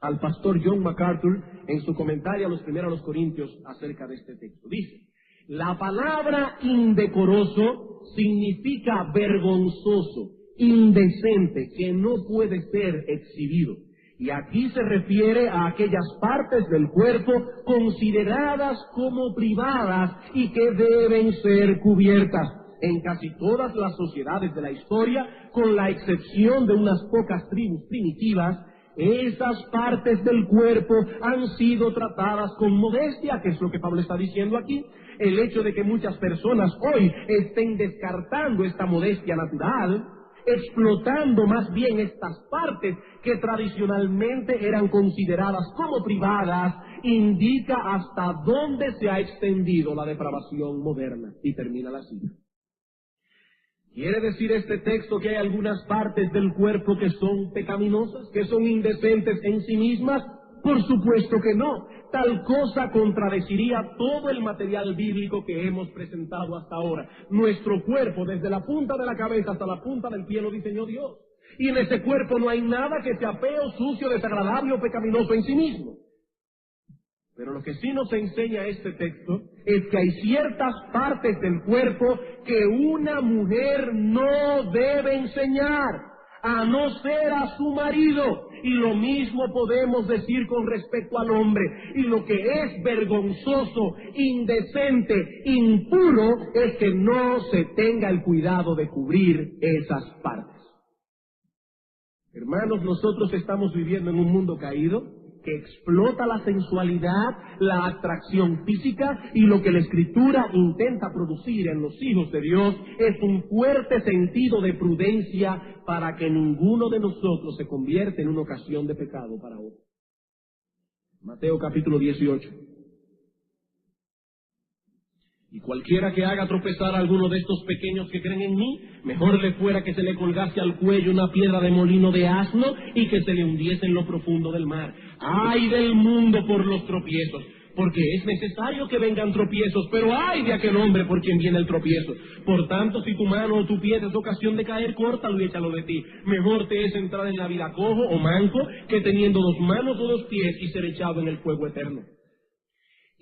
al pastor John MacArthur en su comentario a los primeros Corintios acerca de este texto. Dice: la palabra indecoroso significa vergonzoso, indecente, que no puede ser exhibido. Y aquí se refiere a aquellas partes del cuerpo consideradas como privadas y que deben ser cubiertas. En casi todas las sociedades de la historia, con la excepción de unas pocas tribus primitivas, esas partes del cuerpo han sido tratadas con modestia, que es lo que Pablo está diciendo aquí. El hecho de que muchas personas hoy estén descartando esta modestia natural, explotando más bien estas partes que tradicionalmente eran consideradas como privadas, indica hasta dónde se ha extendido la depravación moderna. Y termina la cita. ¿Quiere decir este texto que hay algunas partes del cuerpo que son pecaminosas, que son indecentes en sí mismas? Por supuesto que no. Tal cosa contradeciría todo el material bíblico que hemos presentado hasta ahora. Nuestro cuerpo, desde la punta de la cabeza hasta la punta del pie, lo diseñó Dios. Y en ese cuerpo no hay nada que sea feo, sucio, desagradable o pecaminoso en sí mismo. Pero lo que sí nos enseña este texto es que hay ciertas partes del cuerpo que una mujer no debe enseñar, a no ser a su marido. Y lo mismo podemos decir con respecto al hombre. Y lo que es vergonzoso, indecente, impuro, es que no se tenga el cuidado de cubrir esas partes. Hermanos, nosotros estamos viviendo en un mundo caído que explota la sensualidad, la atracción física, y lo que la Escritura intenta producir en los hijos de Dios es un fuerte sentido de prudencia para que ninguno de nosotros se convierta en una ocasión de pecado para otro. Mateo capítulo 18. Y cualquiera que haga tropezar a alguno de estos pequeños que creen en mí, mejor le fuera que se le colgase al cuello una piedra de molino de asno y que se le hundiese en lo profundo del mar. ¡Ay del mundo por los tropiezos! Porque es necesario que vengan tropiezos, pero ¡ay de aquel hombre por quien viene el tropiezo! Por tanto, si tu mano o tu pie es ocasión de caer, córtalo y échalo de ti. Mejor te es entrar en la vida cojo o manco que teniendo 2 manos o 2 pies y ser echado en el fuego eterno.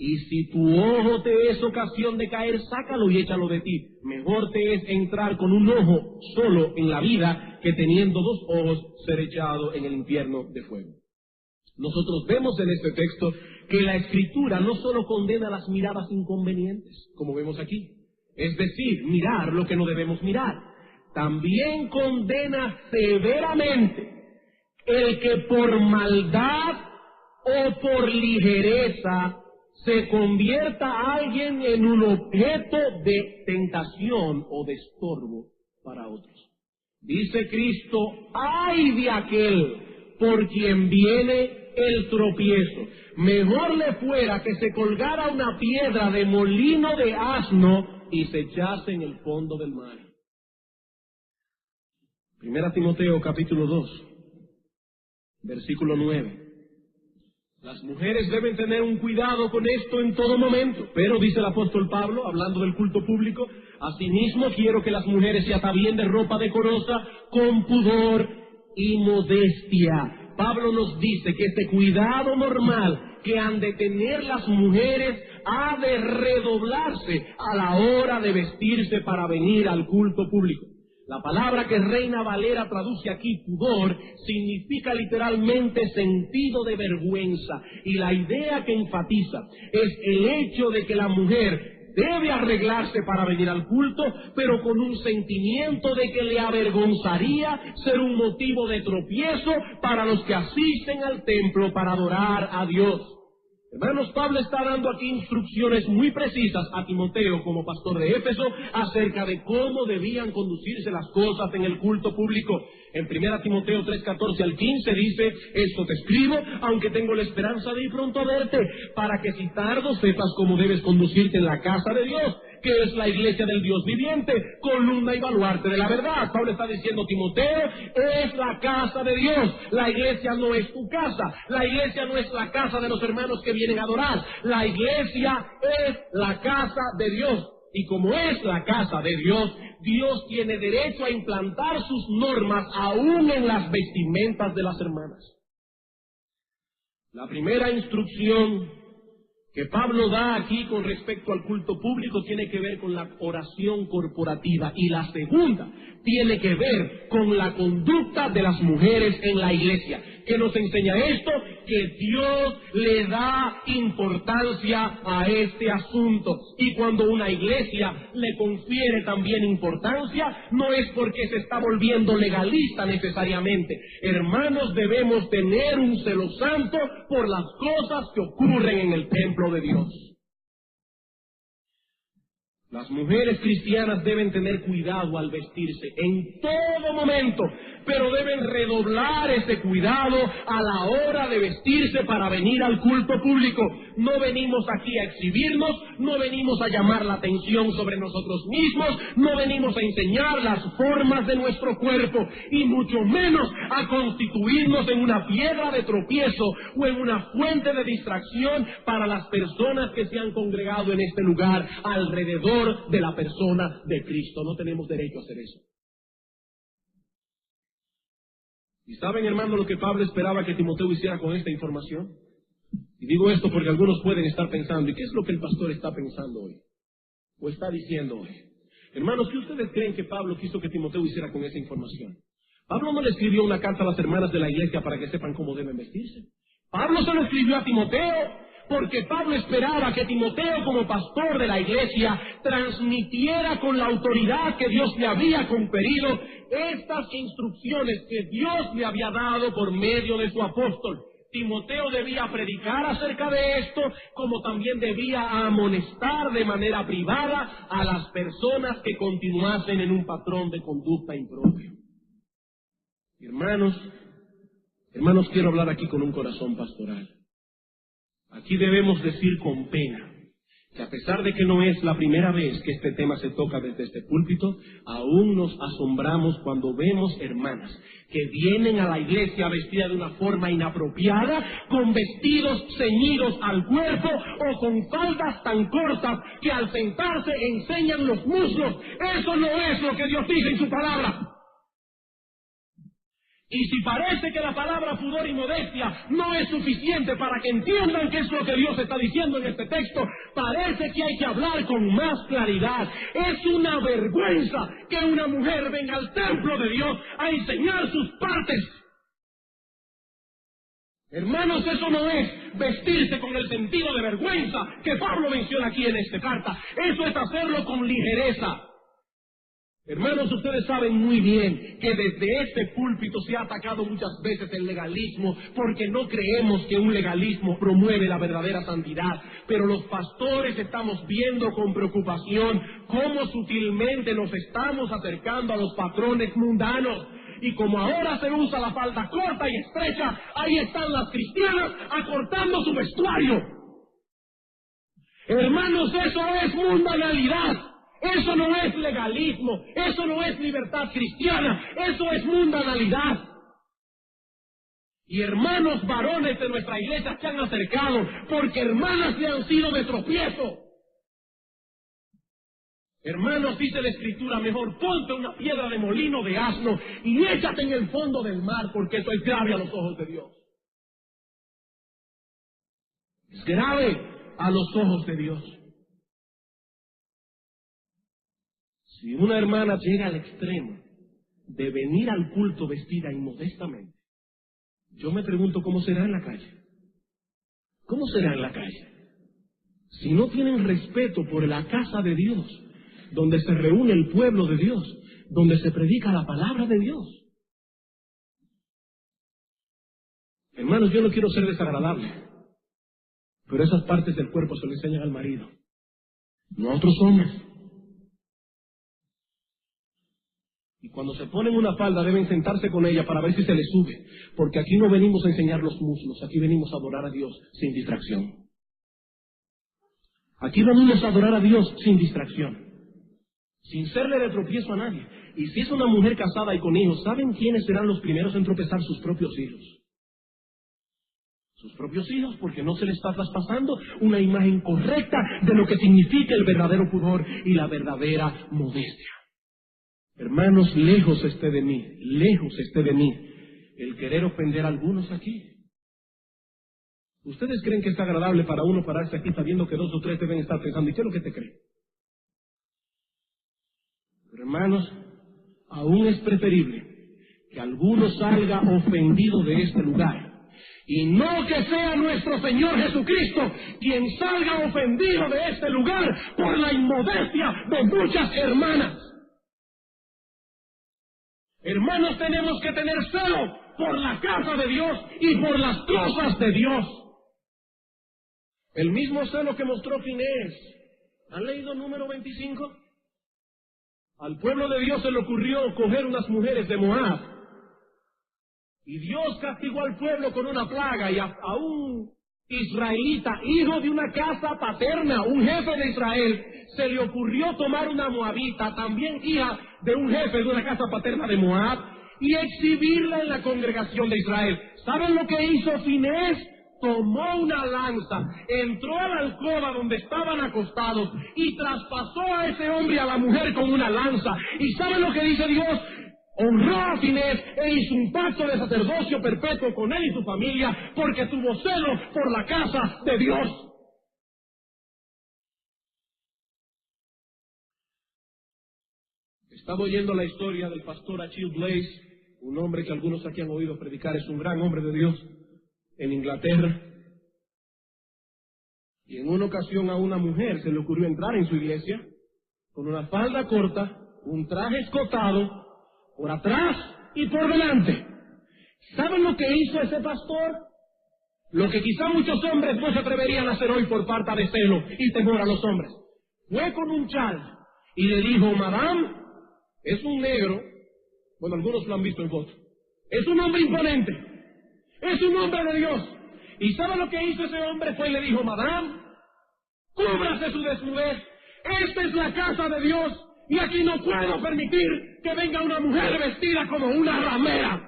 Y si tu ojo te es ocasión de caer, sácalo y échalo de ti. Mejor te es entrar con un ojo solo en la vida que teniendo 2 ojos ser echado en el infierno de fuego. Nosotros vemos en este texto que la Escritura no solo condena las miradas inconvenientes, como vemos aquí, es decir, mirar lo que no debemos mirar, también condena severamente el que por maldad o por ligereza se convierta a alguien en un objeto de tentación o de estorbo para otros. Dice Cristo: ¡ay de aquel por quien viene el tropiezo! Mejor le fuera que se colgara una piedra de molino de asno y se echase en el fondo del mar. 1 Timoteo capítulo 2, versículo 9. Las mujeres deben tener un cuidado con esto en todo momento. Pero, dice el apóstol Pablo, hablando del culto público, asimismo quiero que las mujeres se atavíen de ropa decorosa, con pudor y modestia. Pablo nos dice que este cuidado normal que han de tener las mujeres ha de redoblarse a la hora de vestirse para venir al culto público. La palabra que Reina Valera traduce aquí, pudor, significa literalmente sentido de vergüenza. Y la idea que enfatiza es el hecho de que la mujer debe arreglarse para venir al culto, pero con un sentimiento de que le avergonzaría ser un motivo de tropiezo para los que asisten al templo para adorar a Dios. Hermanos, Pablo está dando aquí instrucciones muy precisas a Timoteo como pastor de Éfeso acerca de cómo debían conducirse las cosas en el culto público. En 1 Timoteo 3:14 al 15 dice: esto te escribo, aunque tengo la esperanza de ir pronto a verte, para que si tardo sepas cómo debes conducirte en la casa de Dios, que es la iglesia del Dios viviente, columna y baluarte de la verdad. Pablo está diciendo: Timoteo, es la casa de Dios. La iglesia no es tu casa. La iglesia no es la casa de los hermanos que vienen a adorar. La iglesia es la casa de Dios. Y como es la casa de Dios, Dios tiene derecho a implantar sus normas aún en las vestimentas de las hermanas. La primera instrucción que Pablo da aquí con respecto al culto público tiene que ver con la oración corporativa, y la segunda tiene que ver con la conducta de las mujeres en la iglesia. ¿Qué nos enseña esto? Que Dios le da importancia a este asunto, y cuando una iglesia le confiere también importancia, no es porque se está volviendo legalista necesariamente. Hermanos, debemos tener un celo santo por las cosas que ocurren en el templo de Dios. Las mujeres cristianas deben tener cuidado al vestirse en todo momento, pero deben redoblar ese cuidado a la hora de vestirse para venir al culto público. No venimos aquí a exhibirnos, no venimos a llamar la atención sobre nosotros mismos, no venimos a enseñar las formas de nuestro cuerpo, y mucho menos a constituirnos en una piedra de tropiezo o en una fuente de distracción para las personas que se han congregado en este lugar alrededor de la persona de Cristo. No tenemos derecho a hacer eso. ¿Y saben, hermano, lo que Pablo esperaba que Timoteo hiciera con esta información? Y digo esto porque algunos pueden estar pensando, ¿y qué es lo que el pastor está pensando hoy? ¿O está diciendo hoy? Hermanos, ¿qué ustedes creen que Pablo quiso que Timoteo hiciera con esa información? Pablo no le escribió una carta a las hermanas de la iglesia para que sepan cómo deben vestirse. Pablo se lo escribió a Timoteo porque Pablo esperaba que Timoteo, como pastor de la iglesia, transmitiera con la autoridad que Dios le había conferido estas instrucciones que Dios le había dado por medio de su apóstol. Timoteo debía predicar acerca de esto, como también debía amonestar de manera privada a las personas que continuasen en un patrón de conducta impropio. Hermanos, quiero hablar aquí con un corazón pastoral. Aquí debemos decir con pena que a pesar de que no es la primera vez que este tema se toca desde este púlpito, aún nos asombramos cuando vemos hermanas que vienen a la iglesia vestidas de una forma inapropiada, con vestidos ceñidos al cuerpo o con faldas tan cortas que al sentarse enseñan los muslos. Eso no es lo que Dios dice en su palabra. Y si parece que la palabra pudor y modestia no es suficiente para que entiendan qué es lo que Dios está diciendo en este texto, parece que hay que hablar con más claridad. Es una vergüenza que una mujer venga al templo de Dios a enseñar sus partes. Hermanos, eso no es vestirse con el sentido de vergüenza que Pablo menciona aquí en esta carta. Eso es hacerlo con ligereza. Hermanos, ustedes saben muy bien que desde este púlpito se ha atacado muchas veces el legalismo, porque no creemos que un legalismo promueve la verdadera santidad. Pero los pastores estamos viendo con preocupación cómo sutilmente nos estamos acercando a los patrones mundanos. Y como ahora se usa la falda corta y estrecha, ahí están las cristianas acortando su vestuario. Hermanos, eso es mundanalidad. Eso no es legalismo, eso no es libertad cristiana, eso es mundanalidad. Y hermanos varones de nuestra iglesia se han acercado porque hermanas le han sido de tropiezo. Hermanos, dice la Escritura, mejor ponte una piedra de molino de asno y échate en el fondo del mar, porque eso es grave a los ojos de Dios. Es grave a los ojos de Dios. Si una hermana llega al extremo de venir al culto vestida inmodestamente, yo me pregunto cómo será en la calle. ¿Cómo será en la calle? Si no tienen respeto por la casa de Dios, donde se reúne el pueblo de Dios, donde se predica la palabra de Dios. Hermanos, yo no quiero ser desagradable, pero esas partes del cuerpo se le enseñan al marido, no a otros hombres. Y cuando se ponen una falda deben sentarse con ella para ver si se les sube, porque aquí no venimos a enseñar los muslos, aquí venimos a adorar a Dios sin distracción. Aquí venimos a adorar a Dios sin distracción, sin serle de tropiezo a nadie. Y si es una mujer casada y con hijos, ¿saben quiénes serán los primeros en tropezar? Sus propios hijos. Sus propios hijos, porque no se les está traspasando una imagen correcta de lo que significa el verdadero pudor y la verdadera modestia. Hermanos, lejos esté de mí el querer ofender a algunos aquí. ¿Ustedes creen que es agradable para uno pararse aquí sabiendo que 2 o 3 deben estar pensando? ¿Y qué es lo que te cree? Pero hermanos, aún es preferible que alguno salga ofendido de este lugar, y no que sea nuestro Señor Jesucristo quien salga ofendido de este lugar por la inmodestia de muchas hermanas. Hermanos, tenemos que tener celo por la casa de Dios y por las cosas de Dios. El mismo celo que mostró Finés. ¿Han leído Número 25? Al pueblo de Dios se le ocurrió coger unas mujeres de Moab. Y Dios castigó al pueblo con una plaga, y a un israelita, hijo de una casa paterna, un jefe de Israel, se le ocurrió tomar una moabita, también hija de un jefe de una casa paterna de Moab, y exhibirla en la congregación de Israel. ¿Saben lo que hizo Finés? Tomó una lanza, entró a la alcoba donde estaban acostados y traspasó a ese hombre y a la mujer con una lanza. ¿Y saben lo que dice Dios? Honró a Finés e hizo un pacto de sacerdocio perpetuo con él y su familia, porque tuvo celo por la casa de Dios. Estaba oyendo la historia del pastor Achille Blaze, un hombre que algunos aquí han oído predicar, es un gran hombre de Dios, en Inglaterra. Y en una ocasión a una mujer se le ocurrió entrar en su iglesia con una falda corta, un traje escotado, por atrás y por delante. ¿Saben lo que hizo ese pastor? Lo que quizá muchos hombres no se atreverían a hacer hoy por falta de celo y temor a los hombres. Fue con un chal y le dijo: Madame, es un negro, bueno, algunos lo han visto en foto, es un hombre imponente, es un hombre de Dios. ¿Y sabe lo que hizo ese hombre? Fue y le dijo: Madame, cúbrase su desnudez, esta es la casa de Dios, y aquí no puedo permitir que venga una mujer vestida como una ramera.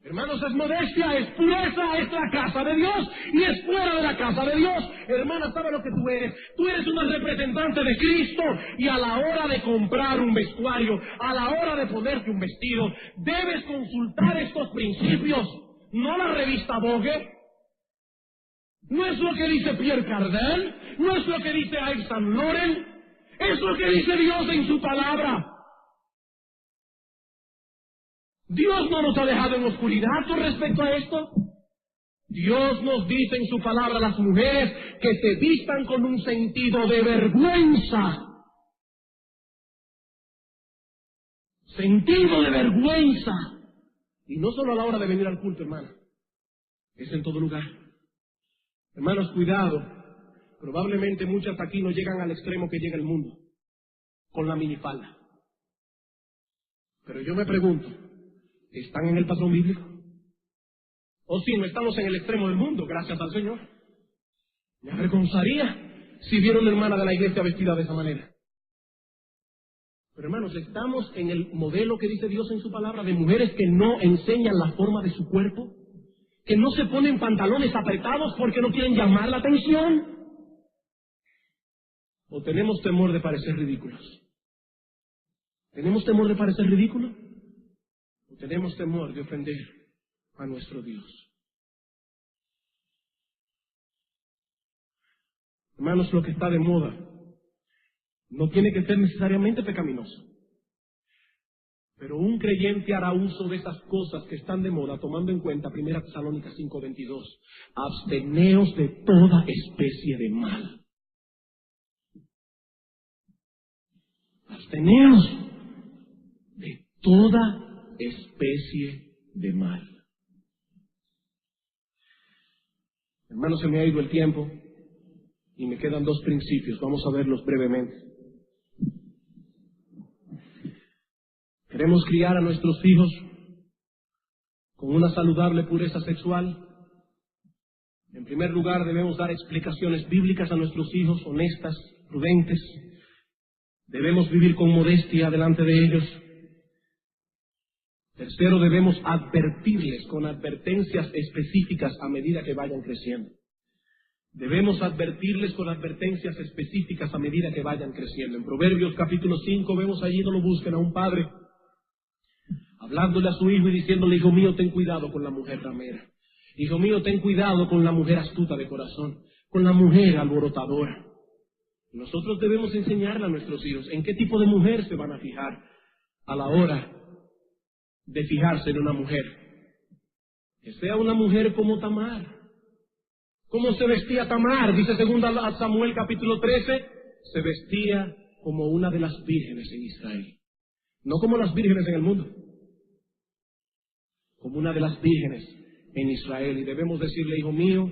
Hermanos, es modestia, es pureza, es la casa de Dios y es fuera de la casa de Dios. Hermana, ¿sabe lo que tú eres? Tú eres una representante de Cristo, y a la hora de comprar un vestuario, a la hora de ponerte un vestido, debes consultar estos principios, no la revista Vogue. No es lo que dice Pierre Cardin, no es lo que dice Yves Saint Laurent, es lo que dice Dios en su palabra. Dios no nos ha dejado en oscuridad con respecto a esto. Dios nos dice en su palabra a las mujeres que se vistan con un sentido de vergüenza. Sentido de vergüenza. Y no solo a la hora de venir al culto, hermano. Es en todo lugar. Hermanos, cuidado. Probablemente muchas aquí no llegan al extremo que llega el mundo, con la minifalda. Pero yo me pregunto, ¿están en el patrón bíblico? O si no estamos en el extremo del mundo, gracias al Señor. Me avergonzaría si viera una hermana de la iglesia vestida de esa manera. Pero hermanos, estamos en el modelo que dice Dios en su palabra, de mujeres que no enseñan la forma de su cuerpo, que no se ponen pantalones apretados porque no quieren llamar la atención. ¿O tenemos temor de parecer ridículos? ¿Tenemos temor de parecer ridículos? ¿O tenemos temor de ofender a nuestro Dios? Hermanos, lo que está de moda no tiene que ser necesariamente pecaminoso. Pero un creyente hará uso de esas cosas que están de moda, tomando en cuenta 1 Tesalónicas 5:22. Absteneos de toda especie de mal. Absteneos de toda especie de mal. Hermanos, se me ha ido el tiempo y me quedan 2 principios. Vamos a verlos brevemente. ¿Queremos criar a nuestros hijos con una saludable pureza sexual? En primer lugar, debemos dar explicaciones bíblicas a nuestros hijos, honestas, prudentes. Debemos vivir con modestia delante de ellos. Tercero, debemos advertirles con advertencias específicas a medida que vayan creciendo. Debemos advertirles con advertencias específicas a medida que vayan creciendo. En Proverbios capítulo 5 vemos allí, no lo busquen, a un padre hablándole a su hijo y diciéndole: hijo mío, ten cuidado con la mujer ramera. Hijo mío, ten cuidado con la mujer astuta de corazón, con la mujer alborotadora. Nosotros debemos enseñarle a nuestros hijos en qué tipo de mujer se van a fijar a la hora de fijarse en una mujer. Que sea una mujer como Tamar. ¿Cómo se vestía Tamar? Dice 2 Samuel capítulo 13, se vestía como una de las vírgenes en Israel. No como las vírgenes en el mundo, como una de las vírgenes en Israel. Y debemos decirle: hijo mío,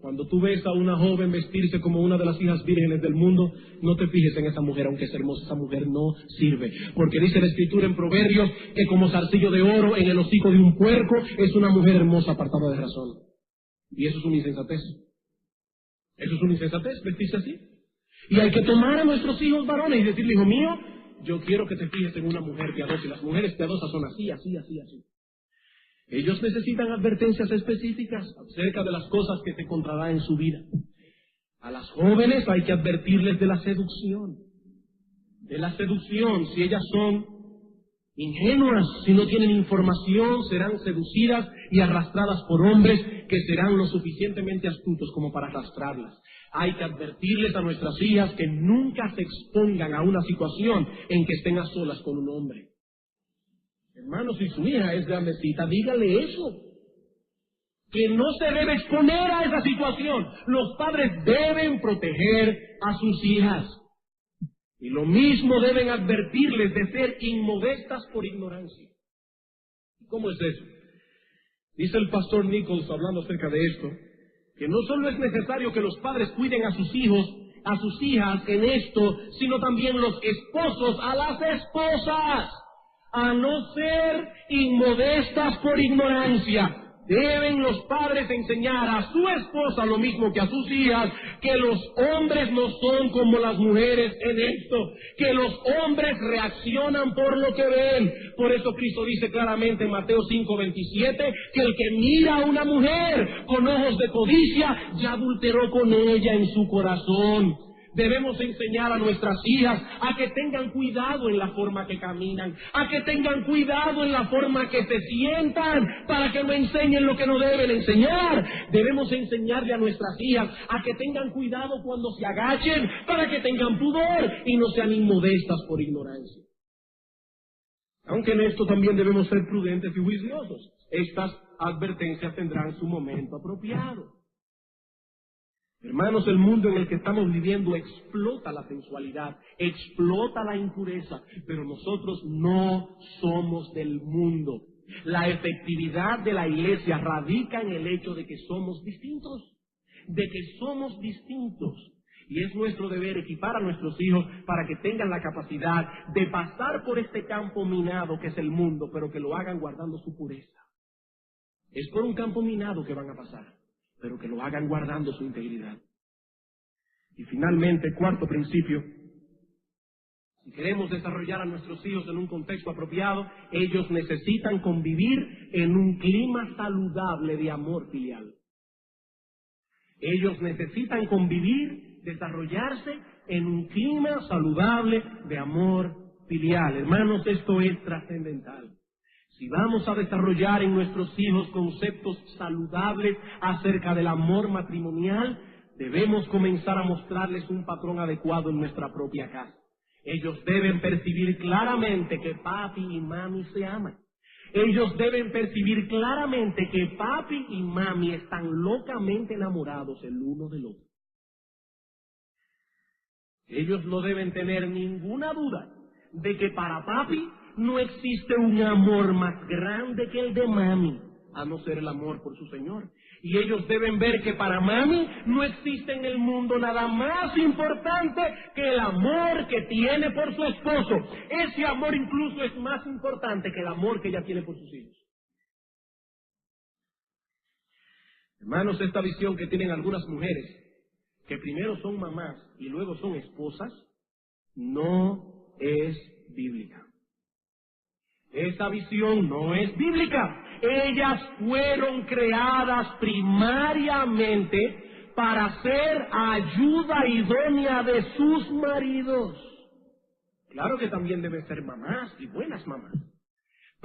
cuando tú ves a una joven vestirse como una de las hijas vírgenes del mundo, no te fijes en esa mujer, aunque es hermosa. Esa mujer no sirve, porque dice la Escritura en Proverbios que como zarcillo de oro en el hocico de un puerco es una mujer hermosa apartada de razón. Y eso es una insensatez. Eso es una insensatez, vestirse así. Y hay que tomar a nuestros hijos varones y decirle: hijo mío, yo quiero que te fijes en una mujer piadosa. Y las mujeres piadosas son así, así, así, así. Ellos necesitan advertencias específicas acerca de las cosas que se encontrará en su vida. A las jóvenes hay que advertirles de la seducción. De la seducción. Si ellas son ingenuas, si no tienen información, serán seducidas y arrastradas por hombres que serán lo suficientemente astutos como para arrastrarlas. Hay que advertirles a nuestras hijas que nunca se expongan a una situación en que estén a solas con un hombre. Hermano, si su hija es grandecita, dígale eso. Que no se debe exponer a esa situación. Los padres deben proteger a sus hijas. Y lo mismo deben advertirles de ser inmodestas por ignorancia. ¿Cómo es eso? Dice el pastor Nichols, hablando acerca de esto, que no solo es necesario que los padres cuiden a sus hijos, a sus hijas en esto, sino también los esposos a las esposas, a no ser inmodestas por ignorancia. Deben los padres enseñar a su esposa lo mismo que a sus hijas, que los hombres no son como las mujeres en esto, que los hombres reaccionan por lo que ven. Por eso Cristo dice claramente en Mateo 5:27, que el que mira a una mujer con ojos de codicia, ya adulteró con ella en su corazón. Debemos enseñar a nuestras hijas a que tengan cuidado en la forma que caminan, a que tengan cuidado en la forma que se sientan, para que no enseñen lo que no deben enseñar. Debemos enseñarle a nuestras hijas a que tengan cuidado cuando se agachen, para que tengan pudor y no sean inmodestas por ignorancia. Aunque en esto también debemos ser prudentes y juiciosos. Estas advertencias tendrán su momento apropiado. Hermanos, el mundo en el que estamos viviendo explota la sensualidad, explota la impureza, pero nosotros no somos del mundo. La efectividad de la iglesia radica en el hecho de que somos distintos, Y es nuestro deber equipar a nuestros hijos para que tengan la capacidad de pasar por este campo minado que es el mundo, pero que lo hagan guardando su pureza. Es por un campo minado que van a pasar, pero que lo hagan guardando su integridad. Y finalmente, cuarto principio, si queremos desarrollar a nuestros hijos en un contexto apropiado, ellos necesitan convivir en un clima saludable de amor filial. Ellos necesitan convivir, desarrollarse en un clima saludable de amor filial. Hermanos, esto es trascendental. Si vamos a desarrollar en nuestros hijos conceptos saludables acerca del amor matrimonial, debemos comenzar a mostrarles un patrón adecuado en nuestra propia casa. Ellos deben percibir claramente que papi y mami se aman. Ellos deben percibir claramente que papi y mami están locamente enamorados el uno del otro. Ellos no deben tener ninguna duda de que para papi no existe un amor más grande que el de mami, a no ser el amor por su Señor. Y ellos deben ver que para mami no existe en el mundo nada más importante que el amor que tiene por su esposo. Ese amor incluso es más importante que el amor que ella tiene por sus hijos. Hermanos, esta visión que tienen algunas mujeres, que primero son mamás y luego son esposas, no es bíblica. Esa visión no es bíblica. Ellas fueron creadas primariamente para ser ayuda idónea de sus maridos. Claro que también deben ser mamás y buenas mamás,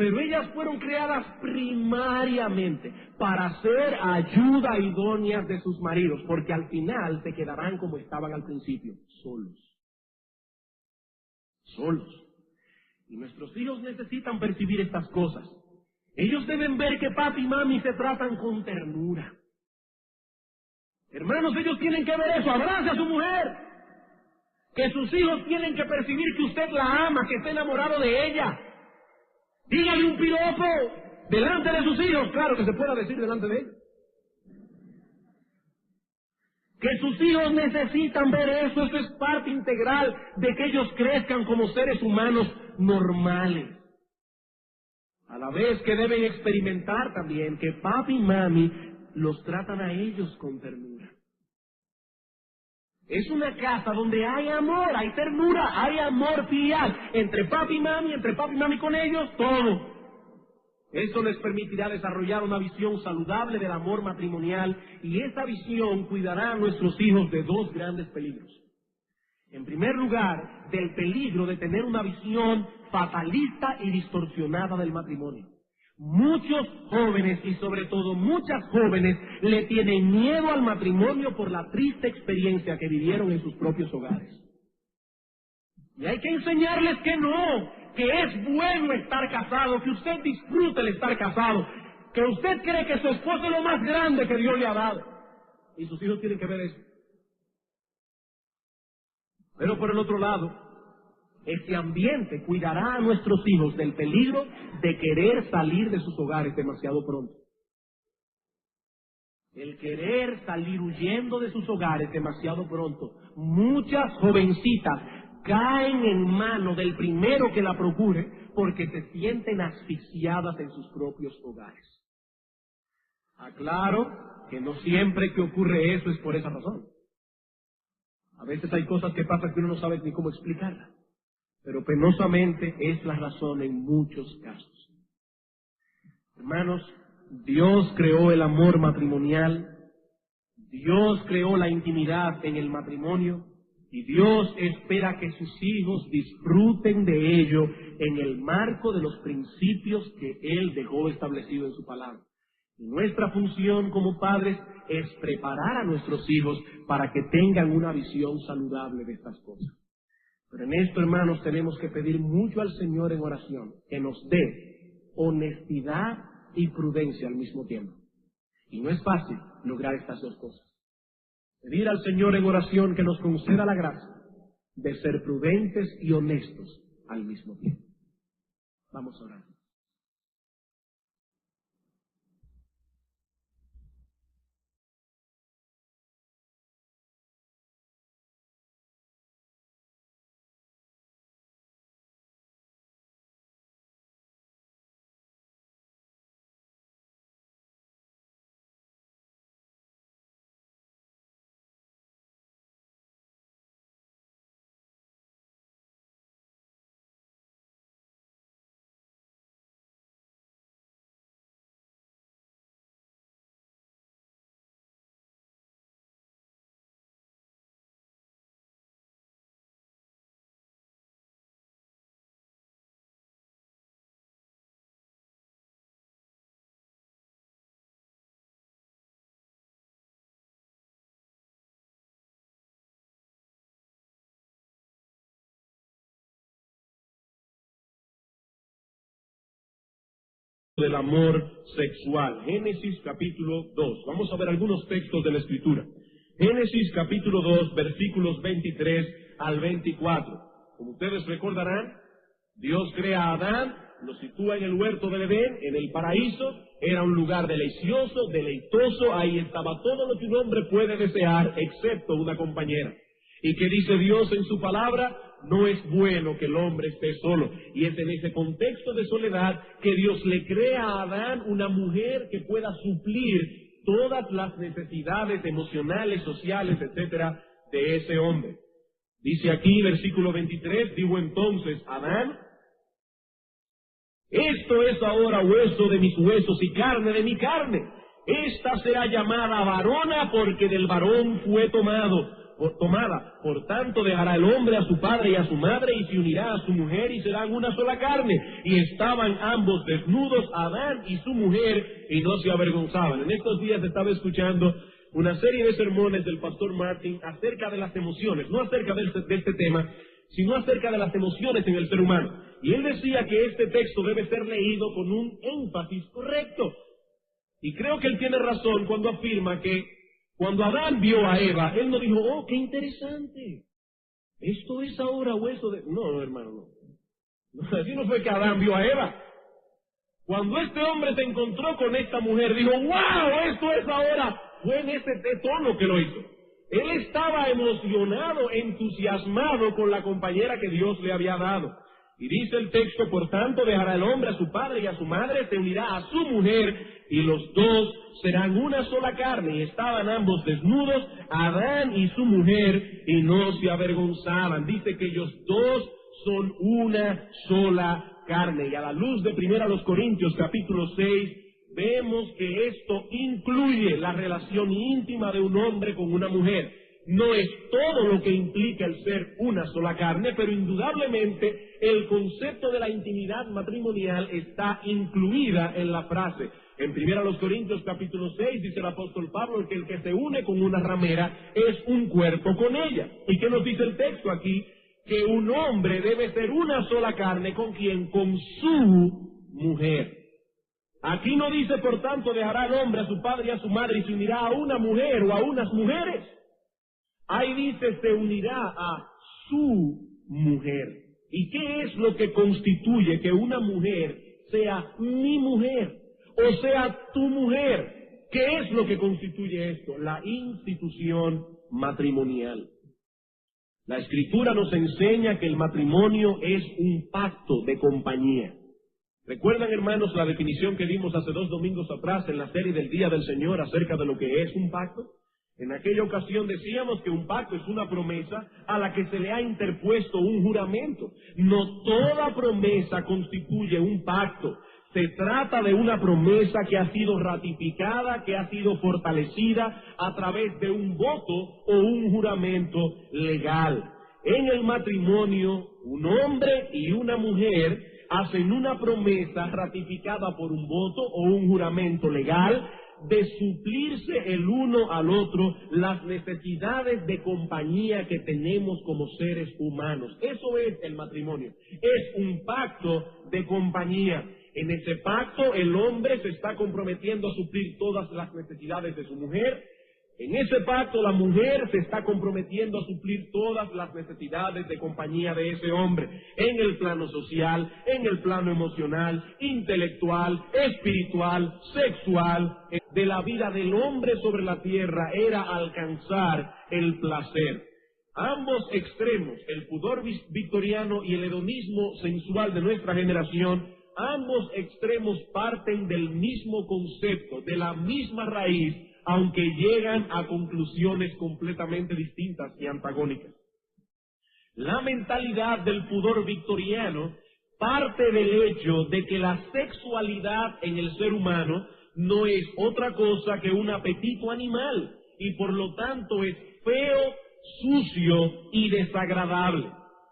Pero ellas fueron creadas primariamente para ser ayuda idóneas de sus maridos, porque al final se quedarán como estaban al principio, solos. Solos. Y nuestros hijos necesitan percibir estas cosas. Ellos deben ver que papi y mami se tratan con ternura. Hermanos, ellos tienen que ver eso. Abrace a su mujer. Que sus hijos tienen que percibir que usted la ama, que está enamorado de ella. Dígale un piropo delante de sus hijos, claro que se pueda decir delante de ellos. Que sus hijos necesitan ver eso es parte integral de que ellos crezcan como seres humanos normales. A la vez que deben experimentar también que papi y mami los tratan a ellos con ternura. Es una casa donde hay amor, hay ternura, hay amor filial. Entre papi y mami con ellos, todo. Eso les permitirá desarrollar una visión saludable del amor matrimonial y esa visión cuidará a nuestros hijos de dos grandes peligros. En primer lugar, del peligro de tener una visión fatalista y distorsionada del matrimonio. Muchos jóvenes y sobre todo muchas jóvenes le tienen miedo al matrimonio por la triste experiencia que vivieron en sus propios hogares. Y hay que enseñarles que no, que es bueno estar casado, que usted disfrute el estar casado, que usted cree que su esposo es lo más grande que Dios le ha dado. Y sus hijos tienen que ver eso. Pero por el otro lado, este ambiente cuidará a nuestros hijos del peligro de querer salir de sus hogares demasiado pronto. El querer salir huyendo de sus hogares demasiado pronto. Muchas jovencitas caen en manos del primero que la procure porque se sienten asfixiadas en sus propios hogares. Aclaro que no siempre que ocurre eso es por esa razón. A veces hay cosas que pasan que uno no sabe ni cómo explicarlas. Pero penosamente es la razón en muchos casos. Hermanos, Dios creó el amor matrimonial, Dios creó la intimidad en el matrimonio y Dios espera que sus hijos disfruten de ello en el marco de los principios que Él dejó establecido en su palabra. Y nuestra función como padres es preparar a nuestros hijos para que tengan una visión saludable de estas cosas. Pero en esto, hermanos, tenemos que pedir mucho al Señor en oración, que nos dé honestidad y prudencia al mismo tiempo. Y no es fácil lograr estas dos cosas. Pedir al Señor en oración que nos conceda la gracia de ser prudentes y honestos al mismo tiempo. Vamos a orar. Del amor sexual. Génesis capítulo 2. Vamos a ver algunos textos de la Escritura. Génesis capítulo 2, versículos 23 al 24. Como ustedes recordarán, Dios crea a Adán, lo sitúa en el huerto del Edén, en el paraíso. Era un lugar delicioso, deleitoso. Ahí estaba todo lo que un hombre puede desear, excepto una compañera. ¿Y qué dice Dios en su palabra? No es bueno que el hombre esté solo. Y es en ese contexto de soledad que Dios le crea a Adán una mujer que pueda suplir todas las necesidades emocionales, sociales, etcétera, de ese hombre. Dice aquí, versículo 23, digo entonces, Adán, esto es ahora hueso de mis huesos y carne de mi carne. Esta será llamada varona porque del varón fue tomado. tomada. Por tanto, dejará el hombre a su padre y a su madre, y se unirá a su mujer, y serán una sola carne. Y estaban ambos desnudos, Adán y su mujer, y no se avergonzaban. En estos días estaba escuchando una serie de sermones del pastor Martin acerca de las emociones, no acerca de este tema, sino acerca de las emociones en el ser humano. Y él decía que este texto debe ser leído con un énfasis correcto. Y creo que él tiene razón cuando afirma que cuando Adán vio a Eva, él no dijo, oh, qué interesante, esto es ahora o eso de... No, hermano, no. Así no fue que Adán vio a Eva. Cuando este hombre se encontró con esta mujer, dijo, wow, esto es ahora. Fue en ese tono que lo hizo. Él estaba emocionado, entusiasmado con la compañera que Dios le había dado. Y dice el texto, por tanto, dejará el hombre a su padre y a su madre, se unirá a su mujer, y los dos serán una sola carne. Y estaban ambos desnudos, Adán y su mujer, y no se avergonzaban. Dice que ellos dos son una sola carne. Y a la luz de 1 Corintios capítulo 6, vemos que esto incluye la relación íntima de un hombre con una mujer. No es todo lo que implica el ser una sola carne, pero indudablemente el concepto de la intimidad matrimonial está incluida en la frase. En 1 Corintios capítulo 6 dice el apóstol Pablo que el que se une con una ramera es un cuerpo con ella. ¿Y qué nos dice el texto aquí? Que un hombre debe ser una sola carne ¿con quién? Con su mujer. Aquí no dice, por tanto, dejará el hombre a su padre y a su madre y se unirá a una mujer o a unas mujeres. Ahí dice, se unirá a su mujer. ¿Y qué es lo que constituye que una mujer sea mi mujer o sea tu mujer? ¿Qué es lo que constituye esto? La institución matrimonial. La Escritura nos enseña que el matrimonio es un pacto de compañía. ¿Recuerdan, hermanos, la definición que dimos hace 2 domingos atrás en la serie del Día del Señor acerca de lo que es un pacto? En aquella ocasión decíamos que un pacto es una promesa a la que se le ha interpuesto un juramento. No toda promesa constituye un pacto. Se trata de una promesa que ha sido ratificada, que ha sido fortalecida a través de un voto o un juramento legal. En el matrimonio, un hombre y una mujer hacen una promesa ratificada por un voto o un juramento legal de suplirse el uno al otro las necesidades de compañía que tenemos como seres humanos. Eso es el matrimonio. Es un pacto de compañía. En ese pacto el hombre se está comprometiendo a suplir todas las necesidades de su mujer. En ese pacto la mujer se está comprometiendo a suplir todas las necesidades de compañía de ese hombre, en el plano social, en el plano emocional, intelectual, espiritual, sexual. De la vida del hombre sobre la tierra era alcanzar el placer. Ambos extremos, el pudor victoriano y el hedonismo sensual de nuestra generación, ambos extremos parten del mismo concepto, de la misma raíz, aunque llegan a conclusiones completamente distintas y antagónicas. La mentalidad del pudor victoriano parte del hecho de que la sexualidad en el ser humano no es otra cosa que un apetito animal y por lo tanto es feo, sucio y desagradable.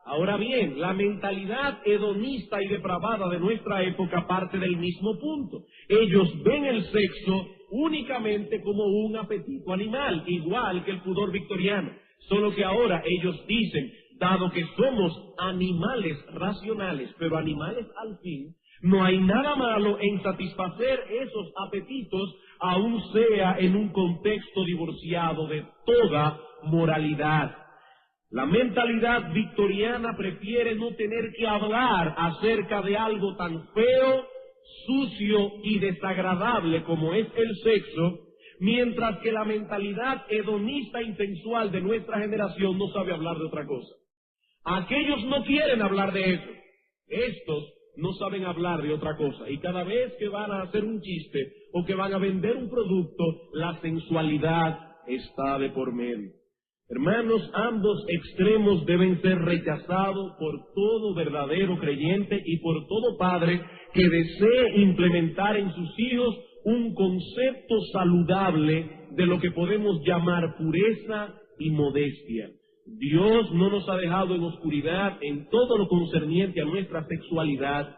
Ahora bien, la mentalidad hedonista y depravada de nuestra época parte del mismo punto. Ellos ven el sexo únicamente como un apetito animal, igual que el pudor victoriano. Solo que ahora ellos dicen, dado que somos animales racionales, pero animales al fin, no hay nada malo en satisfacer esos apetitos, aun sea en un contexto divorciado de toda moralidad. La mentalidad victoriana prefiere no tener que hablar acerca de algo tan feo, sucio y desagradable como es el sexo, mientras que la mentalidad hedonista y sensual de nuestra generación no sabe hablar de otra cosa. Aquellos no quieren hablar de eso. Estos no saben hablar de otra cosa. Y cada vez que van a hacer un chiste o que van a vender un producto, la sensualidad está de por medio. Hermanos, ambos extremos deben ser rechazados por todo verdadero creyente y por todo padre que desee implementar en sus hijos un concepto saludable de lo que podemos llamar pureza y modestia. Dios no nos ha dejado en oscuridad en todo lo concerniente a nuestra sexualidad.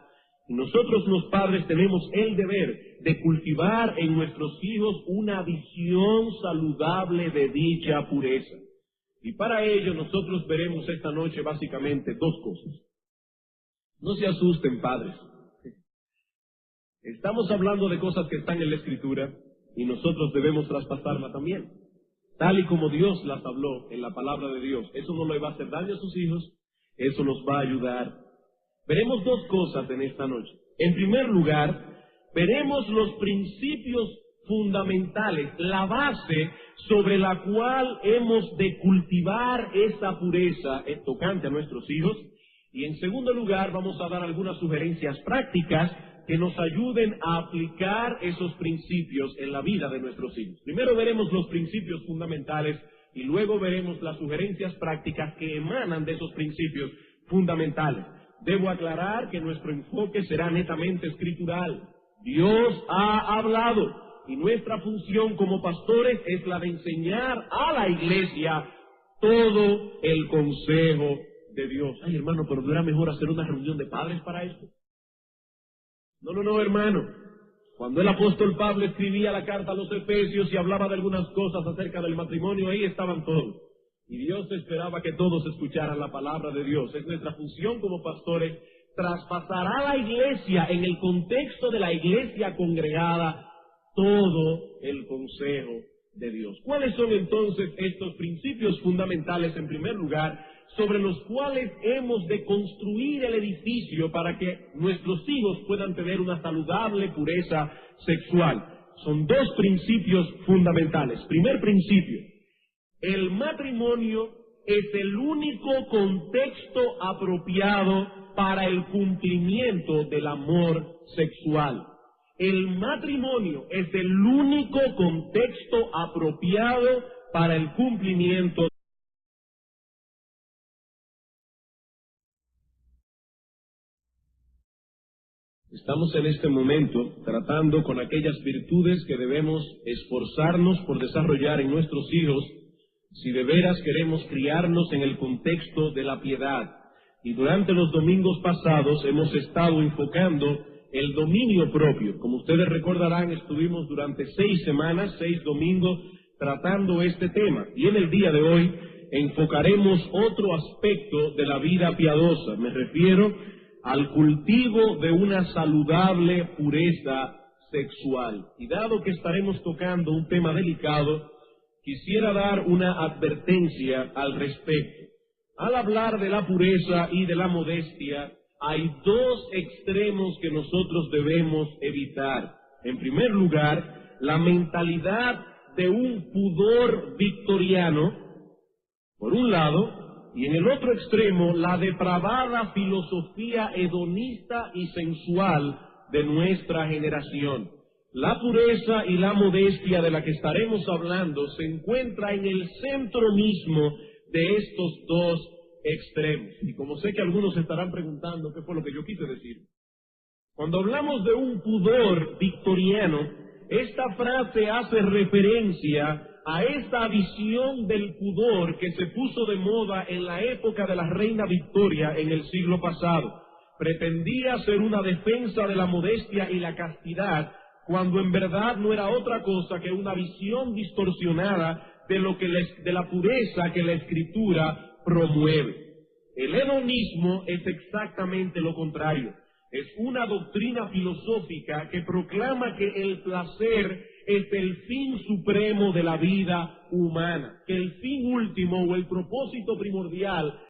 Y nosotros los padres tenemos el deber de cultivar en nuestros hijos una visión saludable de dicha pureza. Y para ello nosotros veremos esta noche básicamente dos cosas. No se asusten, padres. Estamos hablando de cosas que están en la Escritura y nosotros debemos traspasarla también, tal y como Dios las habló en la palabra de Dios. Eso no le va a hacer daño a sus hijos, eso nos va a ayudar. Veremos dos cosas en esta noche. En primer lugar, veremos los principios fundamentales, la base sobre la cual hemos de cultivar esa pureza tocante a nuestros hijos. Y en segundo lugar, vamos a dar algunas sugerencias prácticas que nos ayuden a aplicar esos principios en la vida de nuestros hijos. Primero veremos los principios fundamentales y luego veremos las sugerencias prácticas que emanan de esos principios fundamentales. Debo aclarar que nuestro enfoque será netamente escritural. Dios ha hablado y nuestra función como pastores es la de enseñar a la iglesia todo el consejo de Dios. Ay, hermano, pero ¿no era mejor hacer una reunión de padres para esto? No, hermano. Cuando el apóstol Pablo escribía la carta a los Efesios y hablaba de algunas cosas acerca del matrimonio, ahí estaban todos. Y Dios esperaba que todos escucharan la palabra de Dios. Es nuestra función como pastores traspasar a la iglesia, en el contexto de la iglesia congregada, todo el consejo de Dios. ¿Cuáles son entonces estos principios fundamentales, en primer lugar, sobre los cuales hemos de construir el edificio para que nuestros hijos puedan tener una saludable pureza sexual? Son dos principios fundamentales. Primer principio: el matrimonio es el único contexto apropiado para el cumplimiento del amor sexual. El matrimonio es el único contexto apropiado para el cumplimiento. Estamos en este momento tratando con aquellas virtudes que debemos esforzarnos por desarrollar en nuestros hijos si de veras queremos criarnos en el contexto de la piedad. Y durante los domingos pasados hemos estado enfocando el dominio propio. Como ustedes recordarán, estuvimos durante 6 semanas, 6 domingos, tratando este tema. Y en el día de hoy enfocaremos otro aspecto de la vida piadosa. Me refiero al cultivo de una saludable pureza sexual. Y dado que estaremos tocando un tema delicado, quisiera dar una advertencia al respecto. Al hablar de la pureza y de la modestia, hay dos extremos que nosotros debemos evitar. En primer lugar, la mentalidad de un pudor victoriano, por un lado, y en el otro extremo, la depravada filosofía hedonista y sensual de nuestra generación. La pureza y la modestia de la que estaremos hablando se encuentra en el centro mismo de estos dos extremos. Y como sé que algunos se estarán preguntando qué fue lo que yo quise decir, cuando hablamos de un pudor victoriano, esta frase hace referencia a esta visión del pudor que se puso de moda en la época de la reina Victoria en el siglo pasado. Pretendía ser una defensa de la modestia y la castidad, cuando en verdad no era otra cosa que una visión distorsionada de la pureza que la Escritura promueve. El hedonismo es exactamente lo contrario. Es una doctrina filosófica que proclama que el placer es el fin supremo de la vida humana, que el fin último o el propósito primordial